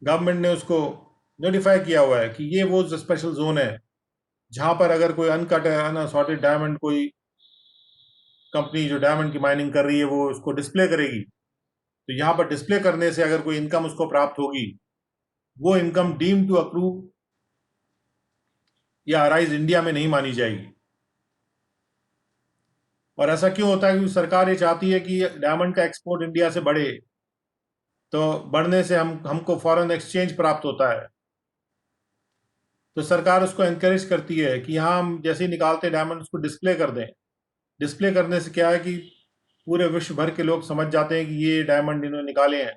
गवर्नमेंट ने उसको नोटिफाई किया हुआ है कि ये वो स्पेशल जोन है जहां पर अगर कोई अनकट है अनसॉर्टेड डायमंड, कोई कंपनी जो डायमंड की माइनिंग कर रही है वो उसको डिस्प्ले करेगी, तो यहाँ पर डिस्प्ले करने से अगर कोई इनकम उसको प्राप्त होगी, वो इनकम डीम टू अक्रू या अराइज इंडिया में नहीं मानी जाएगी। और ऐसा क्यों होता है? क्योंकि सरकार ये चाहती है कि डायमंड का एक्सपोर्ट इंडिया से बढ़े, तो बढ़ने से हमको फॉरेन एक्सचेंज प्राप्त होता है, तो सरकार उसको एनकरेज करती है कि यहाँ हम जैसे ही निकालते डायमंड उसको डिस्प्ले कर दें। डिस्प्ले करने से क्या है कि पूरे विश्व भर के लोग समझ जाते हैं कि ये डायमंड इन्होंने निकाले हैं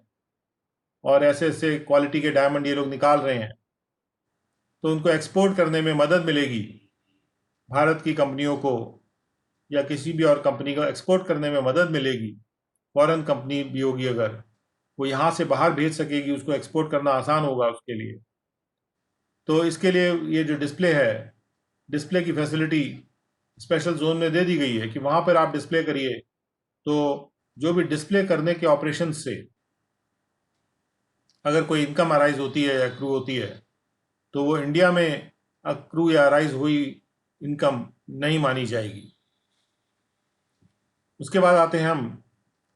और ऐसे ऐसे क्वालिटी के डायमंड ये लोग निकाल रहे हैं, तो उनको एक्सपोर्ट करने में मदद मिलेगी। भारत की कंपनियों को या किसी भी और कंपनी को एक्सपोर्ट करने में मदद मिलेगी। फॉरेन कंपनी भी होगी अगर वो यहाँ से बाहर भेज सकेगी, उसको एक्सपोर्ट करना आसान होगा उसके लिए। तो इसके लिए ये जो डिस्प्ले है, डिस्प्ले की फैसिलिटी स्पेशल जोन में दे दी गई है कि वहाँ पर आप डिस्प्ले करिए, तो जो भी डिस्प्ले करने के ऑपरेशन से अगर कोई इनकम अराइज होती है या अक्रू होती है, तो वो इंडिया में अक्रू या अराइज हुई इनकम नहीं मानी जाएगी। उसके बाद आते हैं हम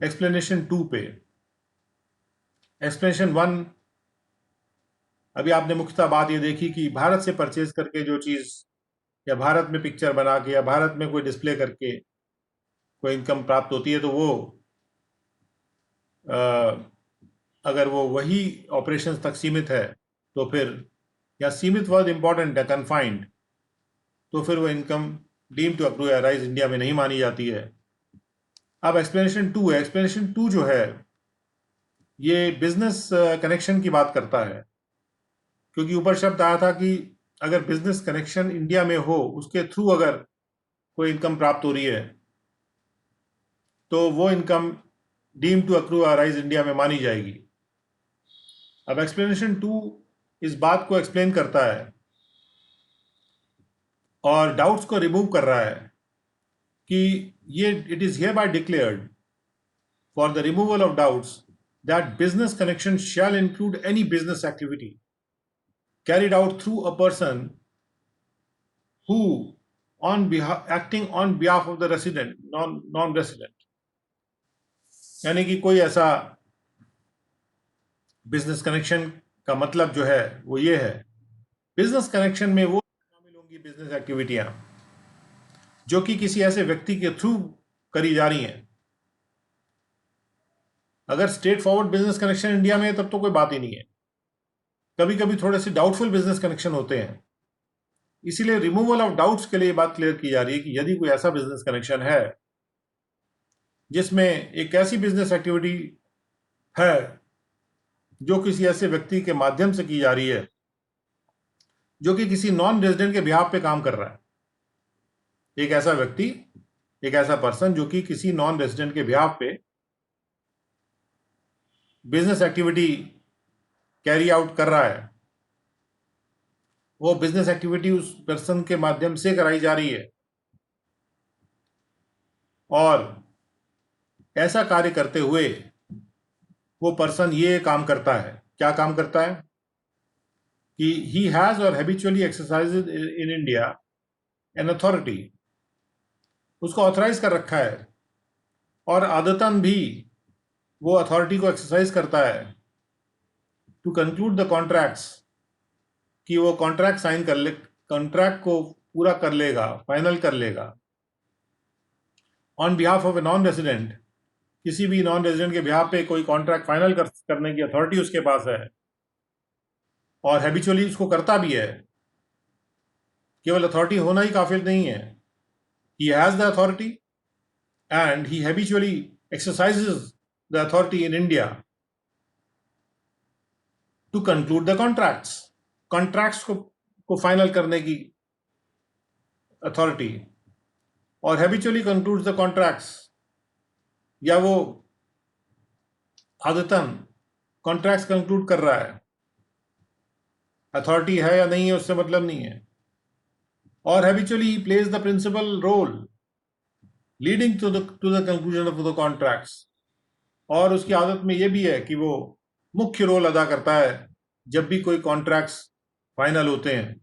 एक्सप्लेनेशन 2 पे। एक्सप्लेनेशन 1, अभी आपने मुख्यतः बात ये देखी कि भारत से परचेज करके जो चीज़ या भारत में पिक्चर बना के या भारत में कोई डिस्प्ले करके कोई इनकम प्राप्त होती है, तो वो अगर वो वही ऑपरेशंस तक सीमित है तो फिर, या सीमित वर्ड इंपॉर्टेंट है, कन्फाइंड, तो फिर वो इनकम डीम टू अक्रू या राइज इंडिया में नहीं मानी जाती है। अब एक्सप्लेनेशन 2 है। एक्सप्लेनेशन 2 जो है ये बिजनेस कनेक्शन की बात करता है, क्योंकि ऊपर शब्द आया था कि अगर बिजनेस कनेक्शन इंडिया में हो, उसके थ्रू अगर कोई इनकम प्राप्त हो रही है, तो वो इनकम डीम टू अक्रू या राइज इंडिया में मानी जाएगी। अब एक्सप्लेनेशन 2 इस बात को एक्सप्लेन करता है और डाउट्स को रिमूव कर रहा है कि ये it is here bye declared for the removal of doubts that business connection shall include any business activity carried out through a person who acting on behalf of the resident, non-resident, यानी कि कोई ऐसा business connection का मतलब जो है वो ये है, बिजनेस कनेक्शन में वो शामिल होंगी बिजनेस एक्टिविटियां जो कि किसी ऐसे व्यक्ति के थ्रू करी जा रही हैं। अगर straight forward business connection India में है तब तो कोई बात ही नहीं है, कभी कभी थोड़े से डाउटफुल बिजनेस कनेक्शन होते हैं, इसीलिए रिमूवल ऑफ डाउट्स के लिए बात क्लियर की जा रही है कि यदि कोई ऐसा बिजनेस कनेक्शन है जिसमें एक ऐसी बिजनेस एक्टिविटी है जो किसी ऐसे व्यक्ति के माध्यम से की जा रही है जो कि किसी नॉन रेजिडेंट के बिहाफ पे काम कर रहा है, एक ऐसा व्यक्ति, एक ऐसा पर्सन जो कि किसी नॉन रेजिडेंट के बिहाफ पे बिजनेस एक्टिविटी कैरी आउट कर रहा है, वो बिजनेस एक्टिविटी उस पर्सन के माध्यम से कराई जा रही है, और ऐसा कार्य करते हुए वो पर्सन ये काम करता है। क्या काम करता है कि ही हैज और habitually exercises in India an authority, उसको ऑथराइज कर रखा है और आदतन भी वो अथॉरिटी को एक्सरसाइज करता है टू कंक्लूड द कॉन्ट्रैक्ट्स, कि वो कॉन्ट्रैक्ट साइन कर ले, कॉन्ट्रैक्ट को पूरा कर लेगा, फाइनल कर लेगा on behalf of a non resident, किसी भी नॉन रेजिडेंट के बिहाफ पे कोई कॉन्ट्रैक्ट फाइनल करने की अथॉरिटी उसके पास है, और हैबिचुअली उसको करता भी है। केवल अथॉरिटी होना ही काफिल नहीं है, he has the authority and he habitually exercises the authority in India to conclude the contracts को फाइनल करने की अथॉरिटी, और हैबिचुअली कंक्लूड्स द कॉन्ट्रैक्ट्स, या वो आदतन कॉन्ट्रैक्ट्स कंक्लूड कर रहा है, अथॉरिटी है या नहीं है उससे मतलब नहीं है, और habitually he plays the principal role leading to the conclusion of the contracts, और उसकी आदत में ये भी है कि वो मुख्य रोल अदा करता है जब भी कोई कॉन्ट्रैक्ट्स फाइनल होते हैं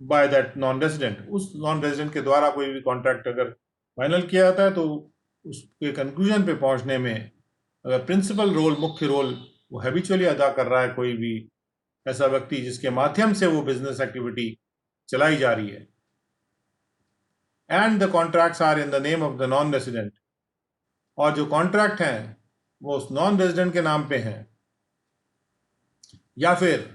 बाय दैट नॉन रेजिडेंट। उस नॉन रेजिडेंट के द्वारा कोई भी कॉन्ट्रैक्ट अगर फाइनल किया जाता है तो उसके कंक्लूजन पे पहुंचने में अगर प्रिंसिपल रोल, मुख्य रोल वो हैबिचुअली अदा कर रहा है कोई भी ऐसा व्यक्ति जिसके माध्यम से वो बिजनेस एक्टिविटी चलाई जा रही है, and the contracts are in the name of the non resident, और जो कॉन्ट्रैक्ट हैं वो उस नॉन रेजिडेंट के नाम पे हैं, या फिर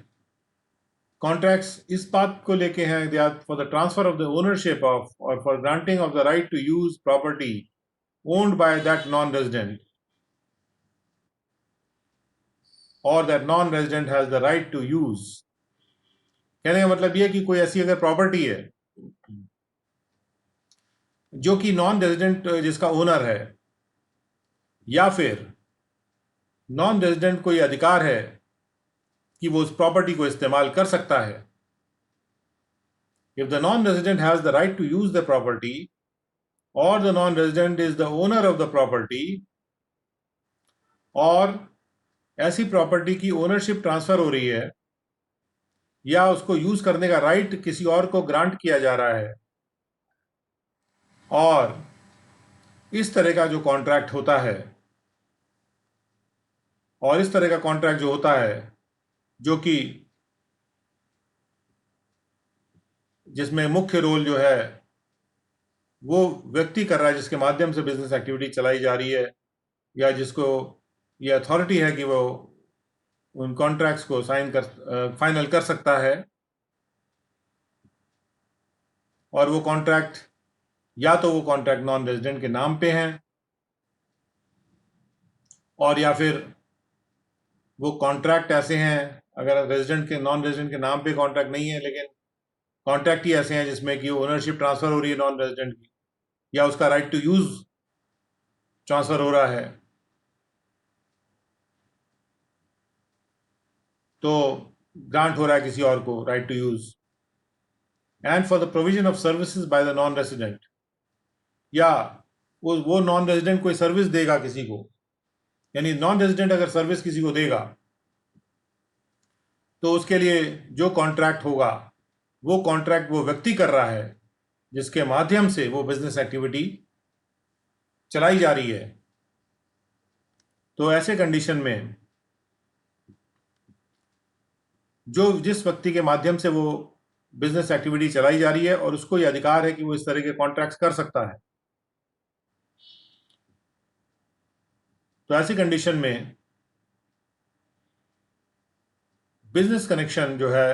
कॉन्ट्रैक्ट्स इस बात को लेके हैं for the transfer of the ownership of or for granting of the right to use property owned by that non resident, और that non resident has the right to use. कहने का मतलब यह कि कोई ऐसी अगर प्रॉपर्टी है जो कि नॉन रेजिडेंट जिसका ओनर है, या फिर नॉन रेजिडेंट को यह अधिकार है कि वो उस प्रॉपर्टी को इस्तेमाल कर सकता है। If the non-resident has the right to use the property, or the non-resident is the owner of the property, और ऐसी प्रॉपर्टी की ओनरशिप ट्रांसफर हो रही है या उसको यूज करने का राइट किसी और को ग्रांट किया जा रहा है, और इस तरह का जो कॉन्ट्रैक्ट होता है, और इस तरह का कॉन्ट्रैक्ट जो होता है जो कि जिसमें मुख्य रोल जो है वो व्यक्ति कर रहा है जिसके माध्यम से बिजनेस एक्टिविटी चलाई जा रही है, या जिसको ये अथॉरिटी है कि वो उन कॉन्ट्रैक्ट्स को फाइनल कर सकता है, और वो कॉन्ट्रैक्ट या तो वो कॉन्ट्रैक्ट नॉन रेजिडेंट के नाम पे हैं, और या फिर वो कॉन्ट्रैक्ट ऐसे हैं अगर रेजिडेंट के नॉन रेजिडेंट के नाम पे कॉन्ट्रैक्ट नहीं है, लेकिन कॉन्ट्रैक्ट ही ऐसे हैं जिसमें कि ओनरशिप ट्रांसफर हो रही है नॉन रेजिडेंट की, या उसका राइट टू यूज ट्रांसफर हो रहा है, तो ग्रांट हो रहा है किसी और को right to use, and for the provision of services by the non resident, या वो नॉन रेजिडेंट कोई सर्विस देगा किसी को, यानी नॉन रेजिडेंट अगर सर्विस किसी को देगा तो उसके लिए जो कॉन्ट्रैक्ट होगा वो कॉन्ट्रैक्ट वो व्यक्ति कर रहा है जिसके माध्यम से वो बिजनेस एक्टिविटी चलाई जा रही है। तो ऐसे कंडीशन में जो जिस व्यक्ति के माध्यम से वो बिजनेस एक्टिविटी चलाई जा रही है और उसको ये अधिकार है कि वो इस तरह के कॉन्ट्रैक्ट्स कर सकता है, तो ऐसी कंडीशन में बिजनेस कनेक्शन जो है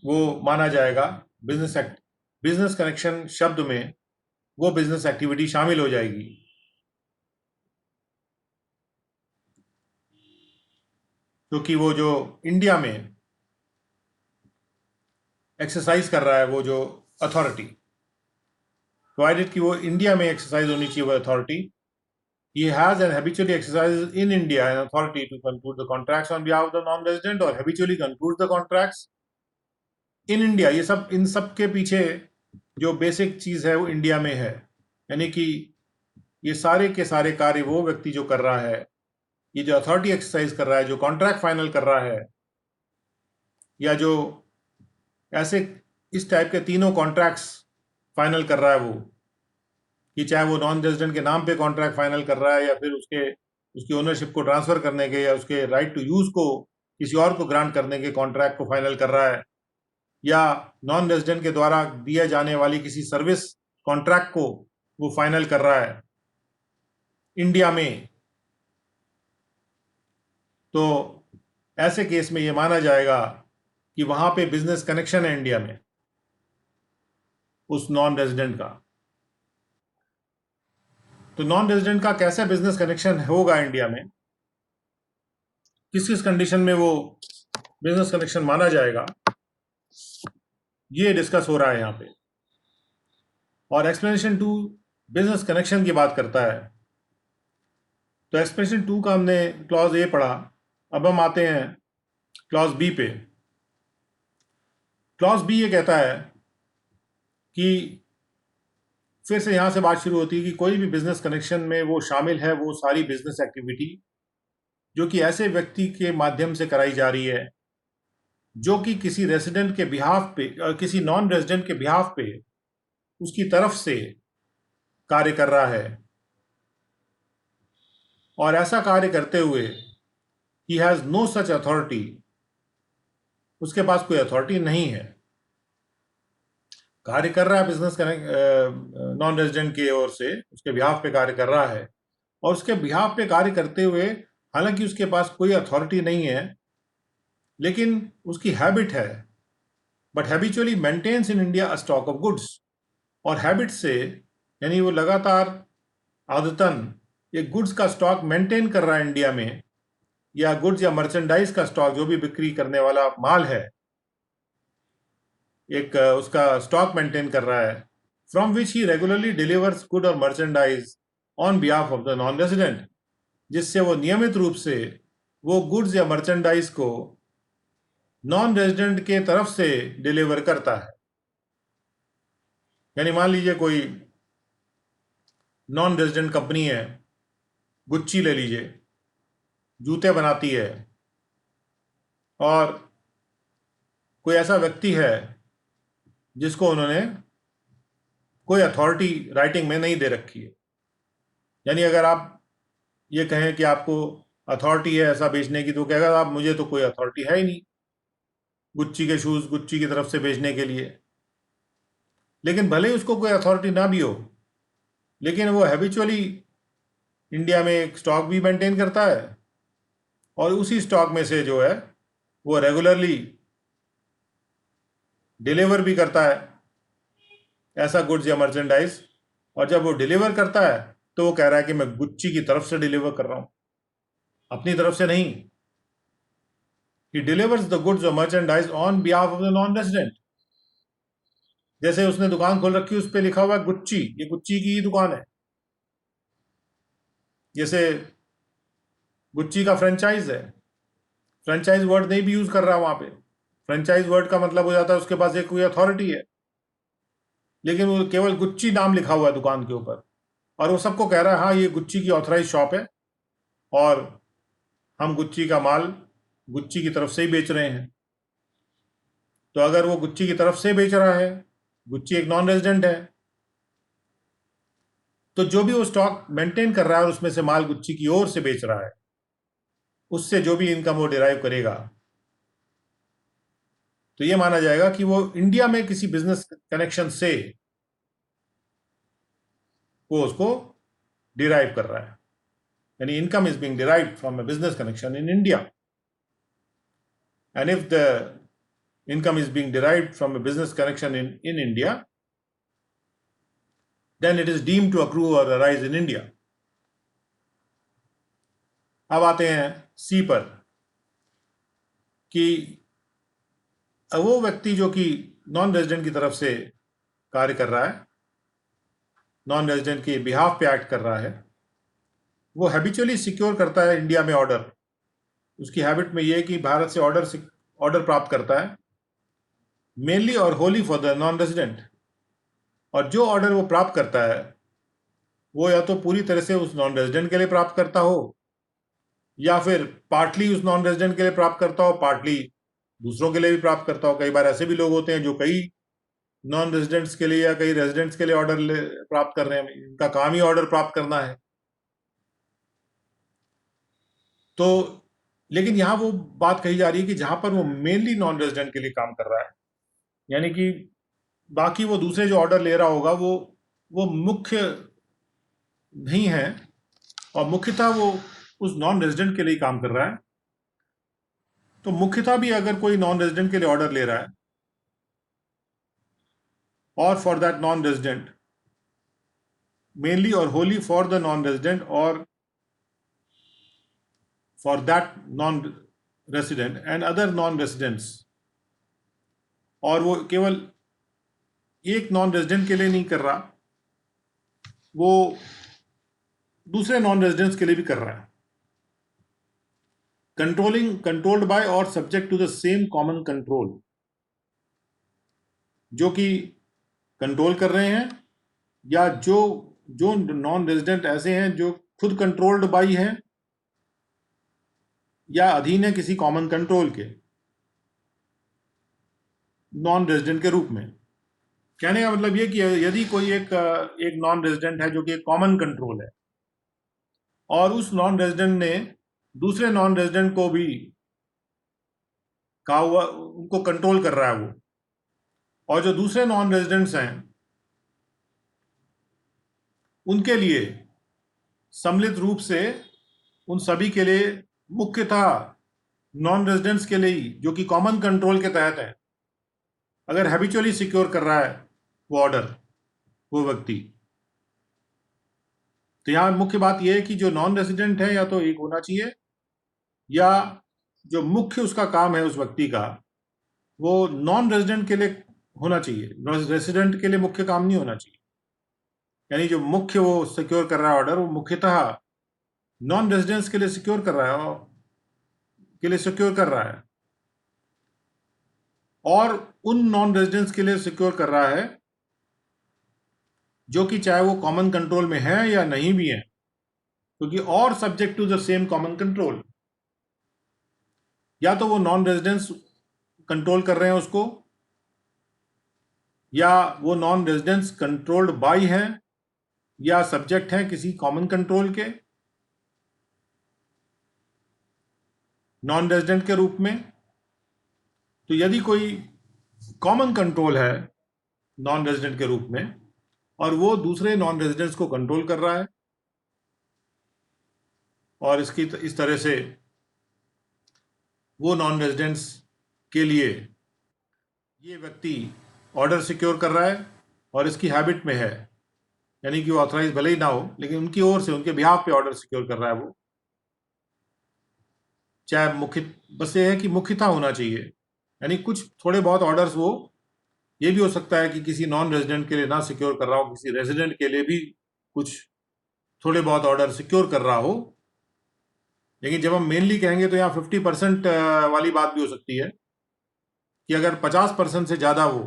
वो माना जाएगा, बिजनेस कनेक्शन शब्द में वो बिजनेस एक्टिविटी शामिल हो जाएगी। क्योंकि वो जो इंडिया में एक्सरसाइज कर रहा है वो जो अथॉरिटी, प्रोवाइडेड कि वो इंडिया में एक्सरसाइज होनी चाहिए वो authority, he has and habitually exercises in India an authority to conclude the contracts on behalf of the non-resident, और habitually concludes the contracts in India। ये सब इन सब के पीछे जो बेसिक चीज है वो इंडिया में है, यानी कि ये सारे के सारे कार्य वो व्यक्ति जो कर रहा है, ये जो अथॉरिटी एक्सरसाइज कर रहा है, जो कॉन्ट्रैक्ट फाइनल कर रहा है, या जो ऐसे इस टाइप के तीनों कॉन्ट्रैक्ट्स फाइनल कर रहा है वो, कि चाहे वो नॉन रेजिडेंट के नाम पे कॉन्ट्रैक्ट फाइनल कर रहा है, या फिर उसकी ओनरशिप को ट्रांसफर करने के या उसके राइट टू यूज को किसी और को ग्रांट करने के कॉन्ट्रैक्ट को फाइनल कर रहा है, या नॉन रेजिडेंट के द्वारा दिया जाने वाली किसी सर्विस कॉन्ट्रैक्ट को वो फाइनल कर रहा है इंडिया में, तो ऐसे केस में ये माना जाएगा कि वहां पे बिजनेस कनेक्शन है इंडिया में उस नॉन रेजिडेंट का। तो नॉन रेजिडेंट का कैसे बिजनेस कनेक्शन होगा इंडिया में, किस किस कंडीशन में वो बिजनेस कनेक्शन माना जाएगा, ये डिस्कस हो रहा है यहाँ पे। और एक्सप्लेनेशन 2 बिजनेस कनेक्शन की बात करता है। तो एक्सप्लेनेशन 2 का हमने क्लॉज ए पढ़ा, अब हम आते हैं क्लॉज बी पे। क्लॉज बी ये कहता है कि फिर से यहाँ से बात शुरू होती है कि कोई भी बिजनेस कनेक्शन में वो शामिल है वो सारी बिजनेस एक्टिविटी जो कि ऐसे व्यक्ति के माध्यम से कराई जा रही है जो कि किसी रेजिडेंट के बिहाफ पे किसी नॉन रेजिडेंट के बिहाफ पे उसकी तरफ से कार्य कर रहा है, और ऐसा कार्य करते हुए he has no such authority, उसके पास कोई अथॉरिटी नहीं है। कार्य कर रहा है बिजनेस कनेक्ट नॉन रेजिडेंट की ओर से, उसके बिहाफ पे कार्य कर रहा है, और उसके बिहाफ पे कार्य करते हुए हालांकि उसके पास कोई अथॉरिटी नहीं है, लेकिन उसकी हैबिट है, but habitually maintains in India a stock of goods. और हैबिट से यानी वो लगातार आदतन एक गुड्स का स्टॉक मेंटेन कर रहा है इंडिया में, या गुड्स या मर्चेंडाइज का स्टॉक, जो भी बिक्री करने वाला माल है, एक उसका स्टॉक मेंटेन कर रहा है, from which he regularly delivers good or merchandise on behalf of the non resident, जिससे वो नियमित रूप से वो गुड्स या मर्चेंडाइज को नॉन रेजिडेंट के तरफ से डिलीवर करता है। यानी मान लीजिए कोई नॉन रेजिडेंट कंपनी है, गुच्ची ले लीजिए, जूते बनाती है, और कोई ऐसा व्यक्ति है जिसको उन्होंने कोई अथॉरिटी राइटिंग में नहीं दे रखी है। यानी अगर आप ये कहें कि आपको अथॉरिटी है ऐसा बेचने की, तो कहेगा आप मुझे तो कोई अथॉरिटी है ही नहीं गुच्ची के शूज़ गुच्ची की तरफ से बेचने के लिए। लेकिन भले ही उसको कोई अथॉरिटी ना भी हो, लेकिन वो हैबिचुअली इंडिया में एक स्टॉक भी मेंटेन करता है, और उसी स्टॉक में से जो है वो रेगुलरली डिलीवर भी करता है ऐसा गुड्स या मर्चेंडाइज। और जब वो डिलीवर करता है तो वो कह रहा है कि मैं गुच्ची की तरफ से डिलीवर कर रहा हूं, अपनी तरफ से नहीं। ही डिलीवर्स द गुड्स और merchandise on behalf of the non resident. जैसे उसने दुकान खोल रखी, उस पर लिखा हुआ है गुच्ची, ये गुच्ची की ही दुकान है। जैसे गुच्ची का फ्रेंचाइज है, फ्रेंचाइज वर्ड नहीं भी यूज कर रहा वहां पे। फ्रेंचाइज वर्ड का मतलब हो जाता है उसके पास एक कोई अथॉरिटी है, लेकिन वो केवल गुच्ची नाम लिखा हुआ है दुकान के ऊपर, और वो सबको कह रहा है हाँ ये गुच्ची की ऑथराइज शॉप है, और हम गुच्ची का माल गुच्ची की तरफ से ही बेच रहे हैं। तो अगर वो गुच्ची की तरफ से बेच रहा है, गुच्ची एक नॉन रेजिडेंट है, तो जो भी वो स्टॉक मेंटेन कर रहा है और उसमें से माल गुच्ची की ओर से बेच रहा है, उससे जो भी इनकम वो डिराइव करेगा, तो ये माना जाएगा कि वो इंडिया में किसी बिजनेस कनेक्शन से वो उसको डिराइव कर रहा है। यानी income is being derived from a business connection in India, and if the income is being derived from a business connection in India, then it is deemed to accrue or arise in India. अब आते हैं सी पर कि वो व्यक्ति जो कि non resident की तरफ से कार्य कर रहा है, नॉन रेजिडेंट के बिहाफ पे एक्ट कर रहा है, वो हैबिचुअली सिक्योर करता है इंडिया में ऑर्डर। उसकी हैबिट में ये है कि भारत से ऑर्डर प्राप्त करता है, मेनली और Holi for the non resident. और जो ऑर्डर वो प्राप्त करता है वो या तो पूरी तरह से उस नॉन रेजिडेंट के लिए प्राप्त करता हो, या फिर पार्टली उस नॉन रेजिडेंट के लिए प्राप्त करता हो, पार्टली दूसरों के लिए भी प्राप्त करता हो। कई बार ऐसे भी लोग होते हैं जो कई नॉन रेजिडेंट्स के लिए या कई रेजिडेंट्स के लिए ऑर्डर प्राप्त कर रहे हैं, इनका काम ही ऑर्डर प्राप्त करना है। तो लेकिन यहाँ वो बात कही जा रही है कि जहां पर वो मेनली नॉन रेजिडेंट के लिए काम कर रहा है, यानी कि बाकी वो दूसरे जो ऑर्डर ले रहा होगा वो मुख्य नहीं है, और मुख्यतः वो उस नॉन रेजिडेंट के लिए काम कर रहा है। तो मुख्यतः भी अगर कोई नॉन रेजिडेंट के लिए ऑर्डर ले रहा है, और for that non resident mainly or wholly for the non-resident or for that non-resident and other non-residents, और वो केवल एक नॉन रेजिडेंट के लिए नहीं कर रहा, वो दूसरे नॉन रेजिडेंट्स के लिए भी कर रहा है. कंट्रोल्ड बाय और subject to the same common control, जो कि कंट्रोल कर रहे हैं या जो नॉन रेजिडेंट ऐसे हैं जो खुद कंट्रोल्ड बाई हैं या अधीन है किसी कॉमन कंट्रोल के नॉन रेजिडेंट के रूप में. कहने का मतलब ये कि यदि कोई एक नॉन रेजिडेंट है जो कि एक कॉमन कंट्रोल है और उस नॉन रेजिडेंट ने दूसरे नॉन रेजिडेंट को भी कहा हुआ, उनको कंट्रोल कर रहा है वो, और जो दूसरे नॉन रेजिडेंट्स हैं उनके लिए सम्मिलित रूप से उन सभी के लिए, मुख्यतः नॉन रेजिडेंट्स के लिए ही जो कि कॉमन कंट्रोल के तहत है, अगर हैबिचुअली सिक्योर कर रहा है वो ऑर्डर, वो व्यक्ति, तो यहां मुख्य बात यह है कि जो नॉन रेजिडेंट है या तो एक होना चाहिए, या जो मुख्य उसका काम है उस व्यक्ति का वो नॉन रेजिडेंट के लिए होना चाहिए, रेजिडेंट के लिए मुख्य काम नहीं होना चाहिए. यानी जो मुख्य वो सिक्योर कर रहा है ऑर्डर, वो मुख्यतः नॉन रेजिडेंट्स के लिए सिक्योर कर रहा है और उन नॉन रेजिडेंट्स के लिए सिक्योर कर रहा है जो कि चाहे वो कॉमन कंट्रोल में है या नहीं भी है, क्योंकि और subject to the same common control, या तो वो नॉन रेजिडेंट्स कंट्रोल कर रहे हैं उसको, या वो नॉन रेजिडेंट्स कंट्रोल्ड बाय हैं या सब्जेक्ट हैं किसी कॉमन कंट्रोल के नॉन रेजिडेंट के रूप में. तो यदि कोई कॉमन कंट्रोल है नॉन रेजिडेंट के रूप में और वो दूसरे नॉन रेजिडेंट्स को कंट्रोल कर रहा है, और इस तरह से वो नॉन रेजिडेंट्स के लिए ये व्यक्ति ऑर्डर सिक्योर कर रहा है और इसकी हैबिट में है, यानी कि वो ऑथराइज भले ही ना हो लेकिन उनकी ओर से उनके बिहाफ पे ऑर्डर सिक्योर कर रहा है वो, चाहे मुख्य, बस ये है कि मुख्यता होना चाहिए. यानी कुछ थोड़े बहुत ऑर्डर्स वो ये भी हो सकता है कि किसी नॉन रेजिडेंट के लिए ना सिक्योर कर रहा हो, किसी रेजिडेंट के लिए भी कुछ थोड़े बहुत ऑर्डर सिक्योर कर रहा हो. लेकिन जब हम मेनली कहेंगे तो यहाँ 50% वाली बात भी हो सकती है कि अगर 50% से ज़्यादा वो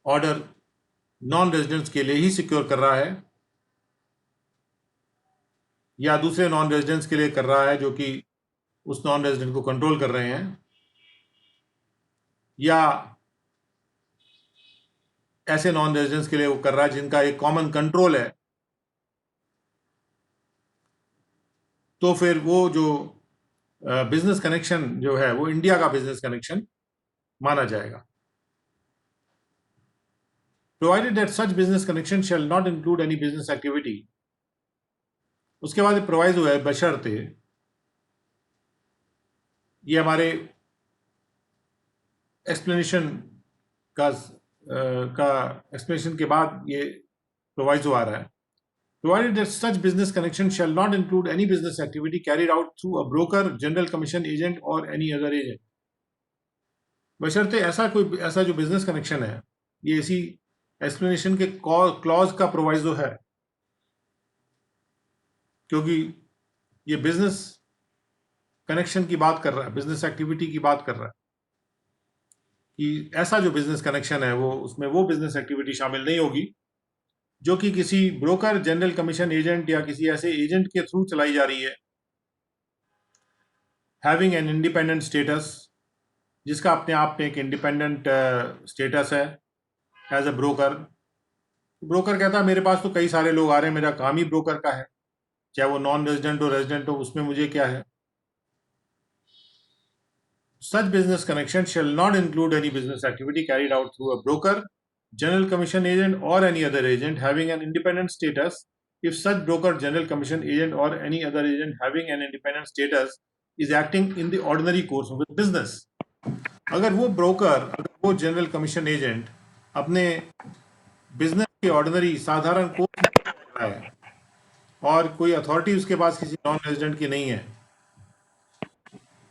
ऑर्डर नॉन रेजिडेंट्स के लिए ही सिक्योर कर रहा है या दूसरे नॉन रेजिडेंट्स के लिए कर रहा है जो कि उस नॉन रेजिडेंट को कंट्रोल कर रहे हैं, या ऐसे नॉन रेजिडेंट्स के लिए वो कर रहा है जिनका एक कॉमन कंट्रोल है, तो फिर वो जो बिजनेस कनेक्शन जो है वो इंडिया का बिजनेस कनेक्शन माना जाएगा. Provided that such business connection shall not include any business activity. उसके बाद प्रोवाइजो है बशर्ते, ये हमारे एक्सप्लेनेशन का एक्सप्लेनेशन के बाद ये प्रोवाइजो आ रहा है. Provided that such business connection shall not include any business activity carried out through a broker, general commission agent or any other agent. बशर्ते ऐसा जो बिजनेस कनेक्शन है, ये इसी एक्सप्लेनेशन के क्लॉज का प्रोवाइजो है, क्योंकि ये बिजनेस कनेक्शन की बात कर रहा है, बिजनेस एक्टिविटी की बात कर रहा है, कि ऐसा जो बिजनेस कनेक्शन है वो उसमें वो बिजनेस एक्टिविटी शामिल नहीं होगी जो कि किसी ब्रोकर, जनरल कमीशन एजेंट या किसी ऐसे एजेंट के थ्रू चलाई जा रही है, हैविंग एन इंडिपेंडेंट स्टेटस, जिसका अपने आप में एक इंडिपेंडेंट स्टेटस है एज अ ब्रोकर. ब्रोकर कहता है मेरे पास तो कई सारे लोग आ रहे हैं, मेरा काम ही ब्रोकर का है, चाहे वो नॉन रेजिडेंट हो रेजिडेंट हो, उसमें मुझे क्या है. Such business connection shall not include any business activity carried out through a broker, general commission agent or any other agent having an independent status if such broker, general commission agent or any other agent having an independent status is acting in the ordinary course of business. अगर वो broker, अगर वो general commission agent अपने business के ordinary साधारण course में काम कर रहा है और कोई अथॉरिटी उसके पास किसी नॉन रेजिडेंट की नहीं है,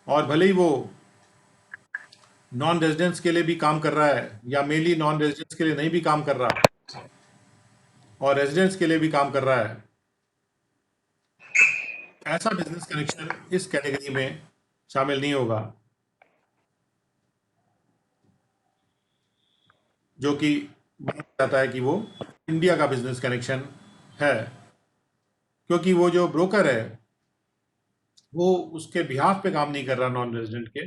और भले ही वो नॉन रेजिडेंट्स के लिए भी काम कर रहा है या मेनली नॉन रेजिडेंट्स के लिए नहीं भी काम कर रहा और रेजिडेंट्स के लिए भी काम कर रहा है, ऐसा बिजनेस कनेक्शन इस कैटेगरी में शामिल नहीं होगा, जो कि माना जाता है कि वो इंडिया का बिजनेस कनेक्शन है, क्योंकि वो जो ब्रोकर है वो उसके बिहाफ पे काम नहीं कर रहा नॉन रेजिडेंट के,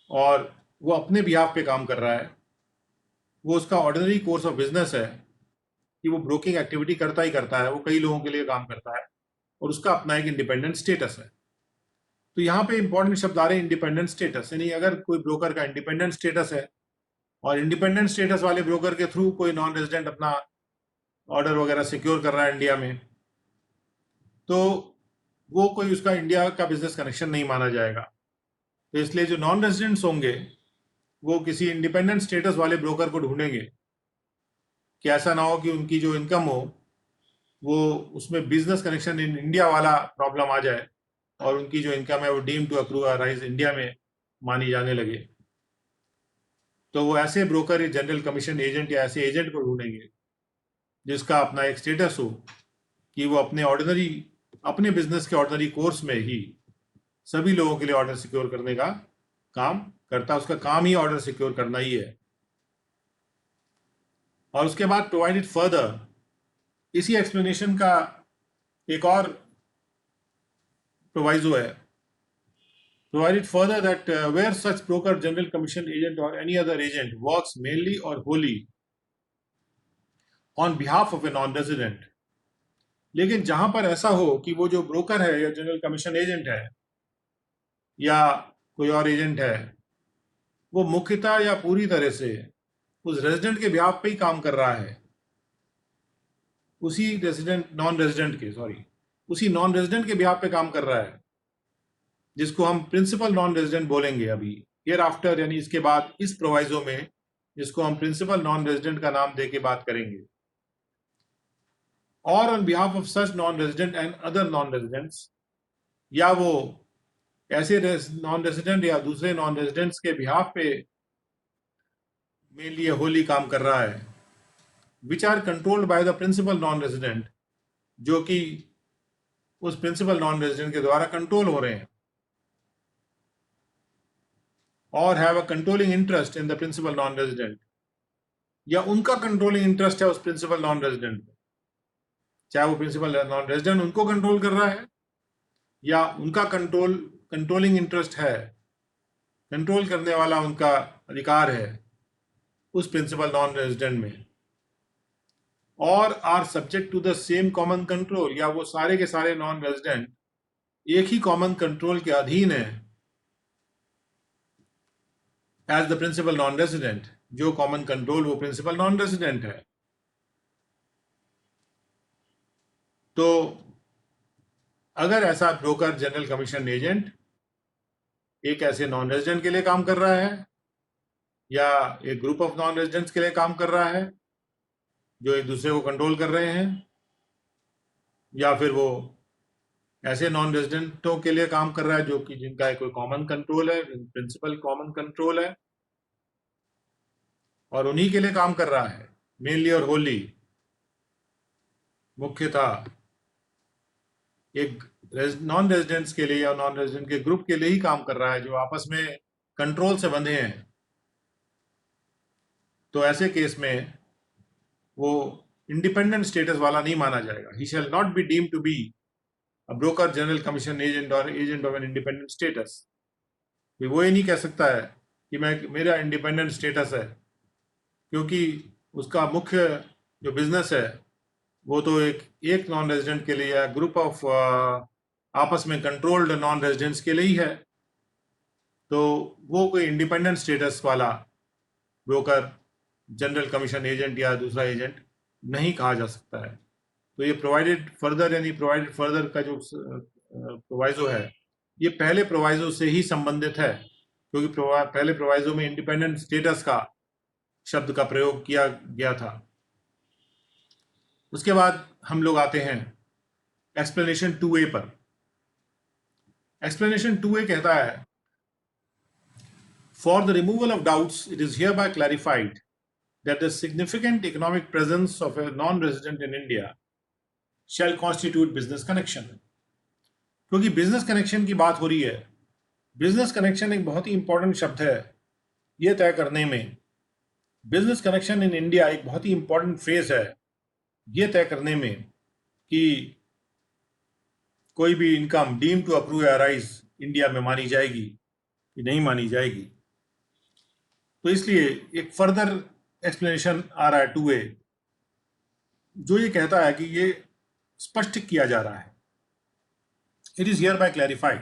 और वो अपने बिहाफ पे काम कर रहा है। वो उसका ऑर्डिनरी कोर्स ऑफ बिजनेस है कि वो ब्रोकिंग एक्टिविटी करता ही करता है, वो कई लोगों के लिए काम करता है और उसका अपना एक इंडिपेंडेंट स्टेटस है। तो यहाँ पे इंपॉर्टेंट शब्द आ रहे हैं इंडिपेंडेंट स्टेटस, यानी अगर कोई ब्रोकर का इंडिपेंडेंट स्टेटस है और इंडिपेंडेंट स्टेटस वाले ब्रोकर के थ्रू कोई नॉन रेजिडेंट अपना ऑर्डर वगैरह सिक्योर कर रहा है इंडिया में, तो वो कोई उसका इंडिया का बिजनेस कनेक्शन नहीं माना जाएगा। तो इसलिए जो नॉन रेजिडेंट्स होंगे वो किसी इंडिपेंडेंट स्टेटस वाले ब्रोकर को ढूंढेंगे कि ऐसा ना हो कि उनकी जो इनकम हो वो उसमें बिजनेस कनेक्शन इन इंडिया वाला प्रॉब्लम आ जाए और उनकी जो इनकम है वो deem to accrue rise India में मानी जाने लगे। तो वो ऐसे ब्रोकर या जनरल कमीशन एजेंट या ऐसे एजेंट को ढूंढेंगे जिसका अपना एक स्टेटस हो कि वो अपने बिजनेस के ऑर्डिनरी कोर्स में ही सभी लोगों के लिए ऑर्डर सिक्योर करने का काम करता है। उसका काम ही ऑर्डर सिक्योर करना ही है। और उसके बाद प्रोवाइडेड फर्दर, इसी एक्सप्लेनेशन का एक और प्रोवाइजो है, provided further that where such broker, general commission agent or any other agent works mainly or wholly on behalf of a non-resident, लेकिन जहां पर ऐसा हो कि वो जो ब्रोकर है या जनरल कमीशन एजेंट है या कोई और एजेंट है वो मुख्यतः या पूरी तरह से उस रेजिडेंट के बिहाफ पे ही काम कर रहा है, उसी नॉन रेजिडेंट के बिहाफ पे काम कर रहा है, जिसको हम प्रिंसिपल नॉन रेजिडेंट बोलेंगे अभी हियर आफ्टर, यानी इसके बाद इस प्रोवाइजो में जिसको हम प्रिंसिपल नॉन रेजिडेंट का नाम देके बात करेंगे। और on behalf of such non resident and other non residents, या वो ऐसे नॉन रेजिडेंट या दूसरे नॉन रेजिडेंट्स के बिहाफ पे मेनली होली काम कर रहा है, which are controlled by the principal non resident, जो कि उस प्रिंसिपल नॉन रेजिडेंट के द्वारा कंट्रोल हो रहे हैं, और have a controlling interest in the principal non resident, या उनका कंट्रोलिंग इंटरेस्ट है उस प्रिंसिपल नॉन रेजिडेंट में, चाहे वो प्रिंसिपल नॉन रेजिडेंट उनको कंट्रोल कर रहा है या उनका कंट्रोलिंग इंटरेस्ट है, कंट्रोल करने वाला उनका अधिकार है उस प्रिंसिपल नॉन रेजिडेंट में, और are subject to the same common control, या वो सारे के सारे नॉन रेजिडेंट एक ही कॉमन कंट्रोल के अधीन है as the principal non resident, जो कॉमन कंट्रोल वो प्रिंसिपल नॉन रेजिडेंट है। तो अगर ऐसा ब्रोकर जनरल कमीशन एजेंट एक ऐसे नॉन रेजिडेंट के लिए काम कर रहा है या एक ग्रुप ऑफ नॉन रेजिडेंट्स के लिए काम कर रहा है जो एक दूसरे को कंट्रोल कर रहे हैं, या फिर वो ऐसे नॉन रेजिडेंटों के लिए काम कर रहा है जो कि जिनका कोई कॉमन कंट्रोल है, प्रिंसिपल कॉमन कंट्रोल है, और उन्हीं के लिए काम कर रहा है मेनली और होली, मुख्यतः एक नॉन रेजिडेंट्स के लिए या नॉन रेजिडेंट के ग्रुप के लिए ही काम कर रहा है जो आपस में कंट्रोल से बंधे हैं, तो ऐसे केस में वो इंडिपेंडेंट स्टेटस वाला नहीं माना जाएगा। He shall not be deemed to be a broker, general commission agent or agent of an independent status. वो ये नहीं कह सकता है कि मेरा इंडिपेंडेंट स्टेटस है, क्योंकि उसका मुख्य जो बिजनेस है वो तो एक नॉन रेजिडेंट के लिए या ग्रुप ऑफ आपस में कंट्रोल्ड नॉन रेजिडेंट्स के लिए ही है, तो वो कोई इंडिपेंडेंट स्टेटस वाला ब्रोकर, जनरल कमीशन एजेंट या दूसरा एजेंट नहीं कहा जा सकता है। तो ये प्रोवाइडेड फर्दर, यानी प्रोवाइडेड फर्दर का जो प्रोवाइजो है ये पहले प्रोवाइजो से ही संबंधित है, क्योंकि पहले प्रोवाइजो में इंडिपेंडेंट स्टेटस का शब्द का प्रयोग किया गया था। उसके बाद हम लोग आते हैं एक्सप्लेनेशन 2A पर। एक्सप्लेनेशन 2A कहता है, for the removal of doubts it is here bye clarified that the significant economic presence of a non-resident in India shall constitute business connection। क्योंकि बिजनेस कनेक्शन की बात हो रही है, बिजनेस कनेक्शन एक बहुत ही इंपॉर्टेंट शब्द है ये तय करने में, बिजनेस कनेक्शन इन इंडिया एक बहुत ही इंपॉर्टेंट फ्रेज है ये तय करने में कि कोई भी इनकम डीम टू अक्रू या राइज इंडिया में मानी जाएगी कि नहीं मानी जाएगी। तो इसलिए एक फर्दर एक्सप्लेनेशन आ रहा है 2A, जो ये कहता है कि ये स्पष्ट किया जा रहा है, it is here bye clarified,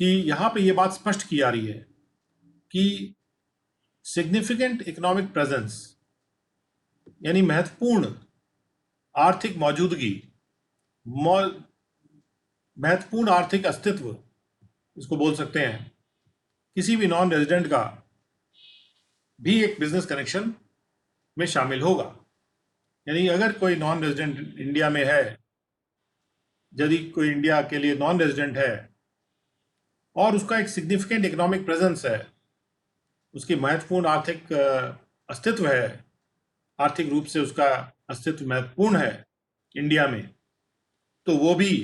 कि यहां पे ये बात स्पष्ट की जा रही है कि सिग्निफिकेंट इकोनॉमिक प्रेजेंस यानी महत्वपूर्ण आर्थिक मौजूदगी, महत्वपूर्ण आर्थिक अस्तित्व इसको बोल सकते हैं, किसी भी नॉन रेजिडेंट का भी एक बिजनेस कनेक्शन में शामिल होगा। यानी अगर कोई नॉन रेजिडेंट इंडिया में है, यदि कोई इंडिया के लिए नॉन रेजिडेंट है और उसका एक सिग्निफिकेंट इकोनॉमिक प्रेजेंस है, उसकी महत्वपूर्ण आर्थिक अस्तित्व है, आर्थिक रूप से उसका अस्तित्व महत्वपूर्ण है इंडिया में, तो वो भी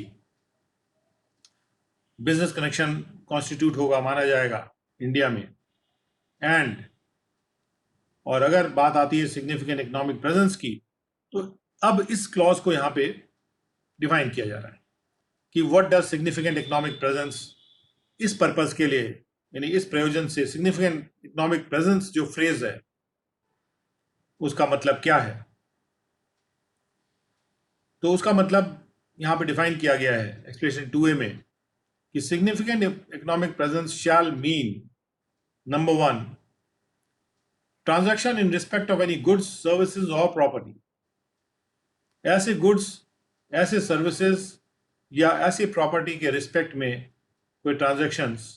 बिजनेस कनेक्शन कॉन्स्टिट्यूट होगा, माना जाएगा इंडिया में। और अगर बात आती है सिग्निफिकेंट इकोनॉमिक प्रेजेंस की, तो अब इस क्लॉज को यहाँ पे डिफाइन किया जा रहा है कि what does significant economic presence, इस पर्पस के लिए, यानी इस प्रयोजन से सिग्निफिकेंट इकोनॉमिक प्रेजेंस जो फ्रेज है उसका मतलब क्या है। तो उसका मतलब यहाँ पे डिफाइन किया गया है एक्सप्रेशन 2A में कि significant economic presence shall mean, number 1, transaction in respect of any goods, services और प्रॉपर्टी। ऐसे गुड्स, ऐसे सर्विसेज या ऐसी प्रॉपर्टी के रिस्पेक्ट में कोई transactions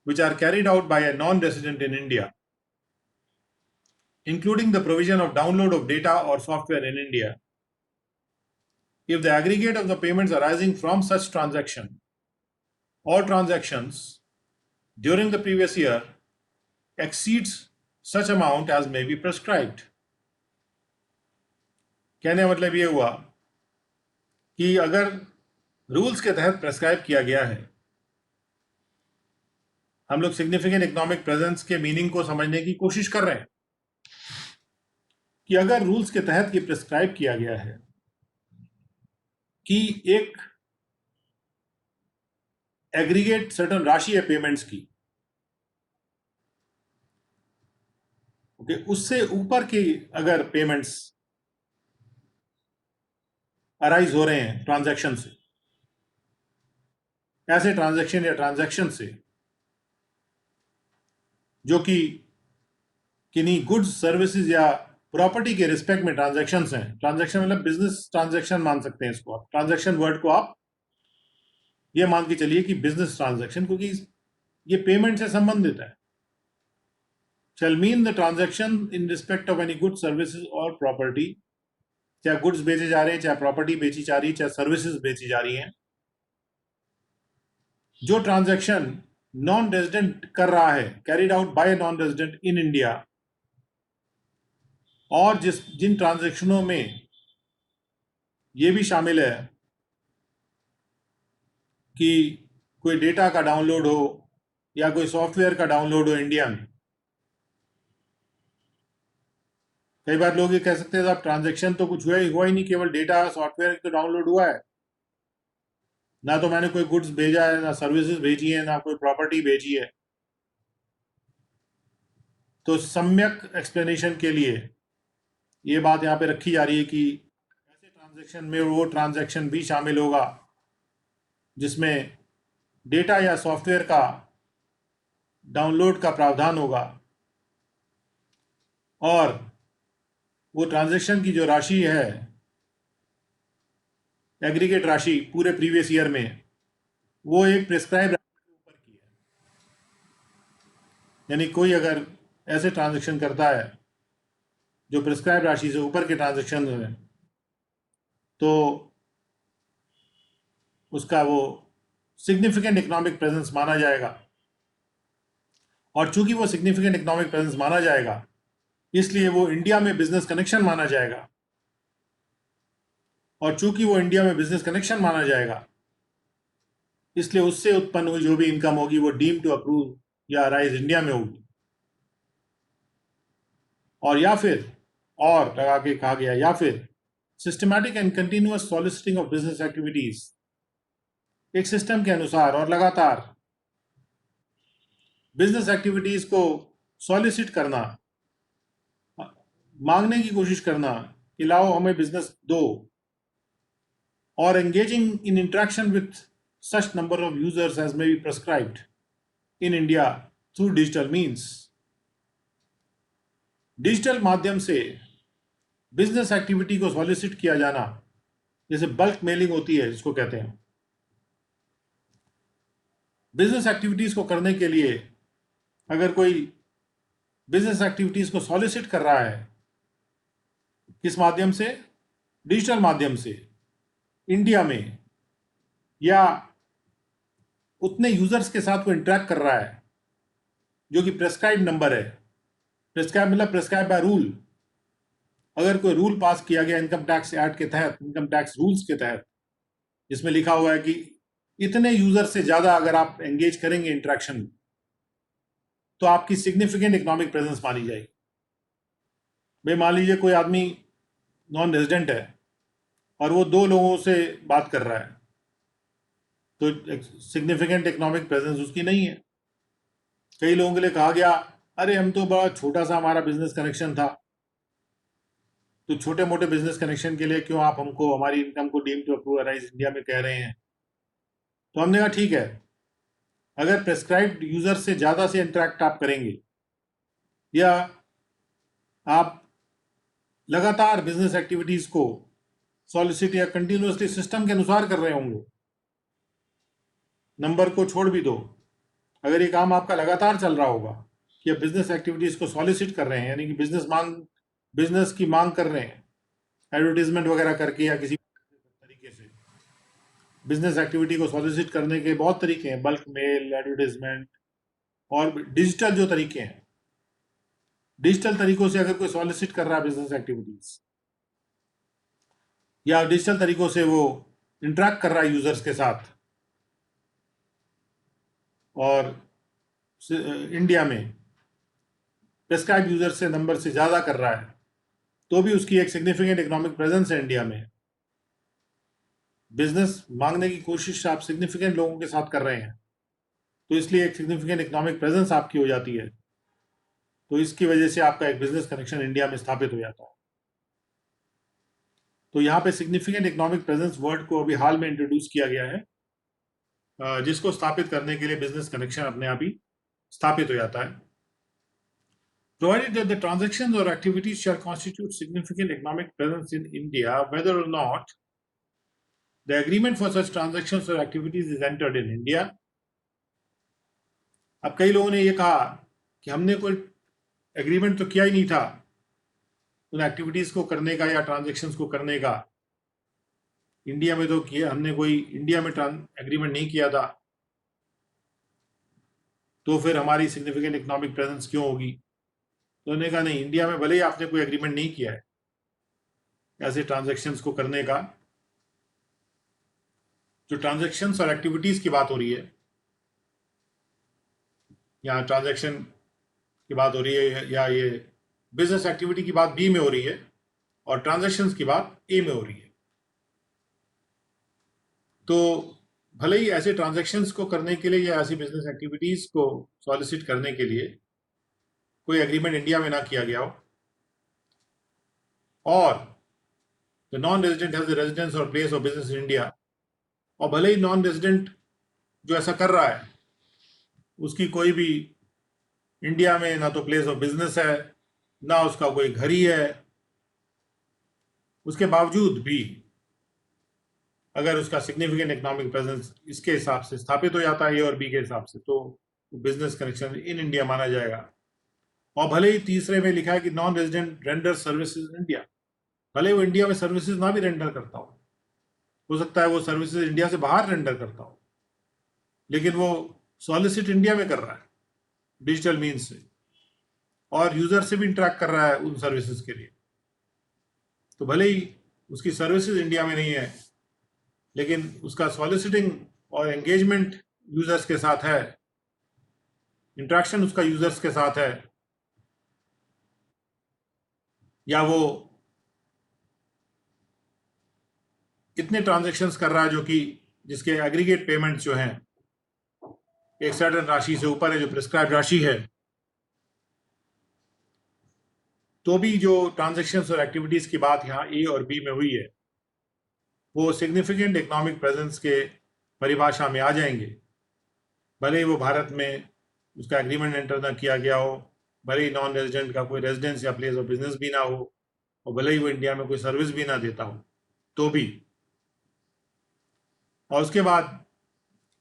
which are carried out by a non-resident in India, including the provision of download of data or software in India, if the aggregate of the payments arising from such transaction or transactions during the previous year exceeds such amount as may be prescribed। कहने का मतलब ये हुआ कि अगर rules के तहत prescribe किया गया है, हम लोग सिग्निफिकेंट इकोनॉमिक प्रेजेंस के मीनिंग को समझने की कोशिश कर रहे हैं कि अगर रूल्स के तहत ये प्रेस्क्राइब किया गया है कि एक एग्रीगेट सर्टन राशि है पेमेंट्स की, ओके, उससे ऊपर की अगर पेमेंट्स अराइज हो रहे हैं ट्रांजैक्शन से, ऐसे ट्रांजैक्शन या ट्रांजैक्शन से जो कि किन्हीं गुड्स, सर्विसेज या प्रॉपर्टी के रिस्पेक्ट में ट्रांजैक्शंस हैं। ट्रांजैक्शन मतलब बिजनेस ट्रांजैक्शन मान सकते हैं इसको आप, ट्रांजैक्शन वर्ड को आप ये मान के चलिए कि बिजनेस ट्रांजैक्शन, क्योंकि ये पेमेंट से संबंधित है। Shall mean the transaction in respect of any good, services और प्रॉपर्टी, चाहे गुड्स बेचे जा रहे हैं, चाहे प्रॉपर्टी बेची जा रही है, चाहे सर्विसेज बेची जा रही हैं, जो ट्रांजैक्शन नॉन रेजिडेंट कर रहा है, carried out by non resident in India, और जिन ट्रांजैक्शनों में ये भी शामिल है कि कोई डेटा का डाउनलोड हो या कोई सॉफ्टवेयर का डाउनलोड हो इंडिया में। कई बार लोग ये कह सकते हैं साहब ट्रांजैक्शन तो कुछ हुआ ही नहीं, केवल डेटा सॉफ्टवेयर तो डाउनलोड हुआ है, ना तो मैंने कोई गुड्स भेजा है, ना सर्विसेज भेजी है, ना कोई प्रॉपर्टी भेजी है। तो सम्यक एक्सप्लेनेशन के लिए ये बात यहाँ पे रखी जा रही है कि ऐसे ट्रांजैक्शन में वो ट्रांजैक्शन भी शामिल होगा जिसमें डेटा या सॉफ्टवेयर का डाउनलोड का प्रावधान होगा, और वो ट्रांजैक्शन की जो राशि है, एग्रीगेट राशि पूरे प्रीवियस ईयर में, वो एक प्रिस्क्राइब राशि के ऊपर की है। यानी कोई अगर ऐसे ट्रांजैक्शन करता है जो प्रिस्क्राइब राशि से ऊपर के ट्रांजैक्शन हैं, तो उसका वो सिग्निफिकेंट इकोनॉमिक प्रेजेंस माना जाएगा। और चूंकि वो सिग्निफिकेंट इकोनॉमिक प्रेजेंस माना जाएगा, इसलिए वो इंडिया में बिजनेस कनेक्शन माना जाएगा। और चूंकि वो इंडिया में बिजनेस कनेक्शन माना जाएगा, इसलिए उससे उत्पन्न हुई जो भी इनकम होगी वो डीम टू अप्रूव या अराइज इंडिया में होगी। और या फिर, और लगा के कहा गया, या फिर systematic and continuous soliciting of business activities, एक सिस्टम के अनुसार और लगातार बिजनेस एक्टिविटीज को सॉलिसिट करना, मांगने की कोशिश करना कि लाओ हमें बिजनेस दो, और engaging in interaction with such number of users as may be prescribed in India through digital means. Digital माध्यम से बिजनेस एक्टिविटी को सॉलिसिट किया जाना, जैसे बल्क मेलिंग होती है जिसको कहते हैं। बिजनेस एक्टिविटीज को करने के लिए अगर कोई बिजनेस एक्टिविटीज को सॉलिसिट कर रहा है, किस माध्यम से? डिजिटल माध्यम से, इंडिया में, या उतने यूजर्स के साथ को इंटरेक्ट कर रहा है जो कि प्रेस्क्राइब नंबर है। प्रेस्क्राइब मतलब प्रेस्क्राइब बाय रूल। अगर कोई रूल पास किया गया इनकम टैक्स एक्ट के तहत, इनकम टैक्स रूल्स के तहत, जिसमें लिखा हुआ है कि इतने यूजर से ज्यादा अगर आप एंगेज करेंगे इंटरेक्शन, तो आपकी सिग्निफिकेंट इकोनॉमिक प्रेजेंस मानी जाएगी। भाई मान लीजिए कोई आदमी नॉन रेजिडेंट है और वो 2 लोगों से बात कर रहा है, तो सिग्निफिकेंट इकोनॉमिक प्रेजेंस उसकी नहीं है। कई लोगों के लिए कहा गया, अरे हम तो बड़ा छोटा सा हमारा बिजनेस कनेक्शन था, तो छोटे मोटे बिजनेस कनेक्शन के लिए क्यों आप हमको हमारी इनकम को deem to approve arise India में कह रहे हैं? तो हमने कहा ठीक है, अगर प्रेस्क्राइब्ड यूजर से ज्यादा से इंटरेक्ट आप करेंगे, या आप लगातार बिजनेस एक्टिविटीज को सॉलिसिट या कंटिन्यूसली सिस्टम के अनुसार कर रहे होंगे, नंबर को छोड़ भी दो, अगर ये काम आपका लगातार चल रहा होगा कि आप बिजनेस एक्टिविटीज को सॉलिसिट कर रहे हैं, यानी कि बिजनेस की मांग कर रहे हैं, एडवर्टीजमेंट वगैरह करके या किसी तरीके से। बिजनेस एक्टिविटी को सॉलिसिट करने के बहुत तरीके हैं, बल्क मेल, एडवर्टीजमेंट, और डिजिटल जो तरीके हैं। डिजिटल तरीकों से अगर कोई सॉलिसिट कर रहा है बिजनेस एक्टिविटीज, या डिजिटल तरीकों से वो इंटरेक्ट कर रहा है यूजर्स के साथ, और इंडिया में प्रेस्क्राइब यूजर से नंबर से ज्यादा कर रहा है, तो भी उसकी एक सिग्निफिकेंट इकोनॉमिक प्रेजेंस है इंडिया में। बिजनेस मांगने की कोशिश आप सिग्निफिकेंट लोगों के साथ कर रहे हैं, तो इसलिए एक सिग्निफिकेंट इकोनॉमिक प्रेजेंस आपकी हो जाती है, तो इसकी वजह से आपका एक बिजनेस कनेक्शन इंडिया में स्थापित हो जाता है। तो यहाँ पे सिग्निफिकेंट इकोनॉमिक प्रेजेंस वर्ड को अभी हाल में इंट्रोड्यूस किया गया है, जिसको स्थापित करने के लिए बिजनेस कनेक्शन अपने आप ही स्थापित हो जाता है। Provided that the transactions or activities shall constitute significant economic presence in India, whether or not the agreement for such transactions or activities is entered in India. अब कई लोगों ने ये कहा कि हमने कोई एग्रीमेंट तो किया ही नहीं था उन एक्टिविटीज को करने का या ट्रांजेक्शन्स को करने का, इंडिया में तो किया हमने, कोई इंडिया में एग्रीमेंट नहीं किया था, तो फिर हमारी सिग्निफिकेंट इकोनॉमिक प्रेजेंस क्यों होगी? तो उन्होंने कहा नहीं, इंडिया में भले ही आपने कोई एग्रीमेंट नहीं किया है ऐसे ट्रांजेक्शन्स को करने का, जो ट्रांजेक्शन्स और एक्टिविटीज की बात हो रही है, यहाँ ट्रांजेक्शन की बात हो रही है, या ये बिजनेस एक्टिविटी की बात बी में हो रही है और ट्रांजेक्शन्स की बात ए में हो रही है। तो भले ही ऐसे ट्रांजेक्शन्स को करने के लिए या ऐसी बिजनेस एक्टिविटीज को सॉलिसिट करने के लिए कोई एग्रीमेंट इंडिया में ना किया गया हो, और the non resident has the residence or place of business in India, और भले ही नॉन रेजिडेंट जो ऐसा कर रहा है उसकी कोई भी इंडिया में ना तो प्लेस ऑफ बिजनेस है, ना उसका कोई घर ही है, उसके बावजूद भी अगर उसका सिग्निफिकेंट इकोनॉमिक प्रेजेंस इसके हिसाब से स्थापित हो जाता है, ए और बी के हिसाब से, तो बिजनेस कनेक्शन इन इंडिया माना जाएगा। और भले ही तीसरे में लिखा है कि non resident render services in India, भले वो इंडिया में सर्विसेज ना भी रेंडर करता हो, हो सकता है वो सर्विसेज इंडिया से बाहर रेंडर करता हो, लेकिन वो सॉलिसिट इंडिया में कर रहा है डिजिटल मीन्स से, और यूजर से भी इंटरेक्ट कर रहा है उन सर्विसेज के लिए। तो भले ही उसकी सर्विसेज इंडिया में नहीं है, लेकिन उसका सॉलिसिटिंग और एंगेजमेंट यूजर्स के साथ है, इंटरेक्शन उसका यूजर्स के साथ है, या वो इतने ट्रांजैक्शंस कर रहा है जो कि जिसके एग्रीगेट पेमेंट्स जो हैं एक सर्टेन राशि से ऊपर है, जो प्रिस्क्राइब राशि है, तो भी जो ट्रांजैक्शंस और एक्टिविटीज की बात यहाँ ए और बी में हुई है वो सिग्निफिकेंट इकोनॉमिक प्रेजेंस के परिभाषा में आ जाएंगे, भले ही वो भारत में उसका एग्रीमेंट एंटर ना किया गया हो, भले ही नॉन रेजिडेंट का कोई रेजिडेंस या प्लेस ऑफ बिजनेस भी ना हो, और भले ही वो इंडिया में कोई सर्विस भी ना देता हो, तो भी। और उसके बाद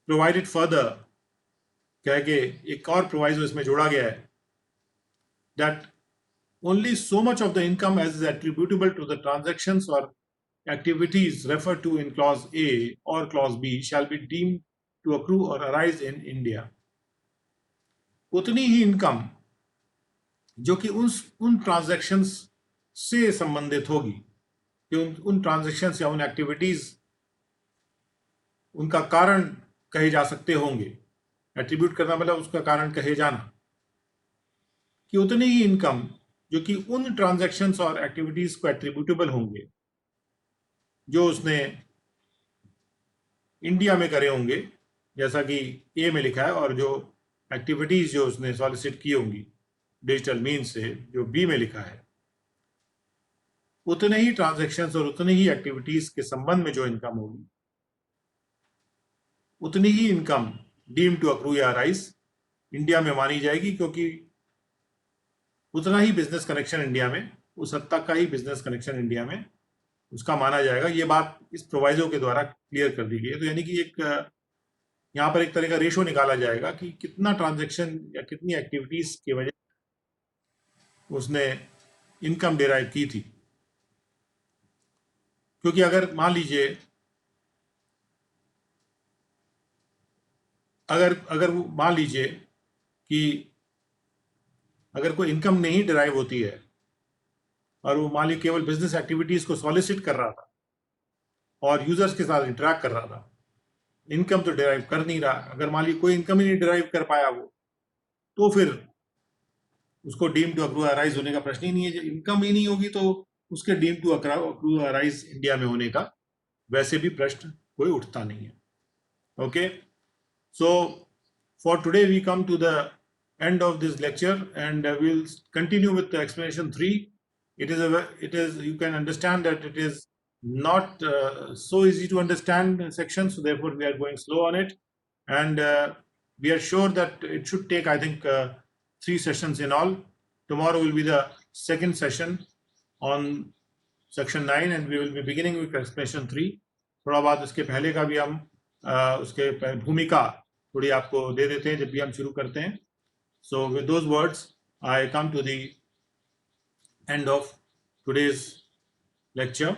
प्रोवाइडेड फर्दर कह के एक और प्रोवाइजो इसमें जोड़ा गया है, that only so much of the income as is attributable to the transactions or activities referred to in clause A or clause B shall be deemed to accrue or arise in India. उतनी ही income जो कि उन transactions से संबंधित होगी, कि उन transactions या उन एक्टिविटीज उनका कारण कहे जा सकते होंगे। एट्रीब्यूट करना मतलब उसका कारण कहे जाना, कि उतनी ही इनकम जो कि उन ट्रांजैक्शंस और एक्टिविटीज को एट्रीब्यूटेबल होंगे जो उसने इंडिया में करे होंगे, जैसा कि ए में लिखा है, और जो एक्टिविटीज जो उसने सॉलिसिट की होंगी डिजिटल मीन्स से जो बी में लिखा है, उतने ही ट्रांजैक्शंस और उतनी ही एक्टिविटीज के संबंध में जो इनकम होगी, उतनी ही इनकम डीम टू अक्रू या राइज इंडिया में मानी जाएगी, क्योंकि उतना ही बिजनेस कनेक्शन इंडिया में, उस हद तक का ही बिजनेस कनेक्शन इंडिया में उसका माना जाएगा। ये बात इस प्रोवाइजो के द्वारा क्लियर कर दी गई है। तो यानी कि एक यहाँ पर एक तरह का रेशो निकाला जाएगा कि कितना ट्रांजैक्शन या कितनी एक्टिविटीज की वजह उसने इनकम डिराइव की थी। क्योंकि अगर मान लीजिए अगर मान लीजिए कि अगर कोई इनकम नहीं डिराइव होती है और वो मान लीजिए केवल बिजनेस एक्टिविटीज को सॉलिसिट कर रहा था और यूजर्स के साथ इंटरेक्ट कर रहा था, इनकम तो डिराइव कर नहीं रहा, अगर मान लीजिए कोई इनकम ही नहीं डिराइव कर पाया वो, तो फिर उसको डीम टू अक्रू अराइज होने का प्रश्न ही नहीं है। जब इनकम ही नहीं होगी तो उसके deem to accrue arise India में होने का वैसे भी प्रश्न कोई उठता नहीं है। Okay, so for today we come to the end of this lecture, and we'll continue with the explanation 3. It is you can understand that it is not so easy to understand section, so therefore we are going slow on it, and we are sure that it should take, I think, 3 sessions in all. Tomorrow will be the second session on section 9, and we will be beginning with explanation 3. थोड़ा बाद उसके पहले का भी हम उसके भूमिका थोड़ी आपको दे देते हैं जब भी हम शुरू करते हैं। So with those words, I come to the end of today's lecture.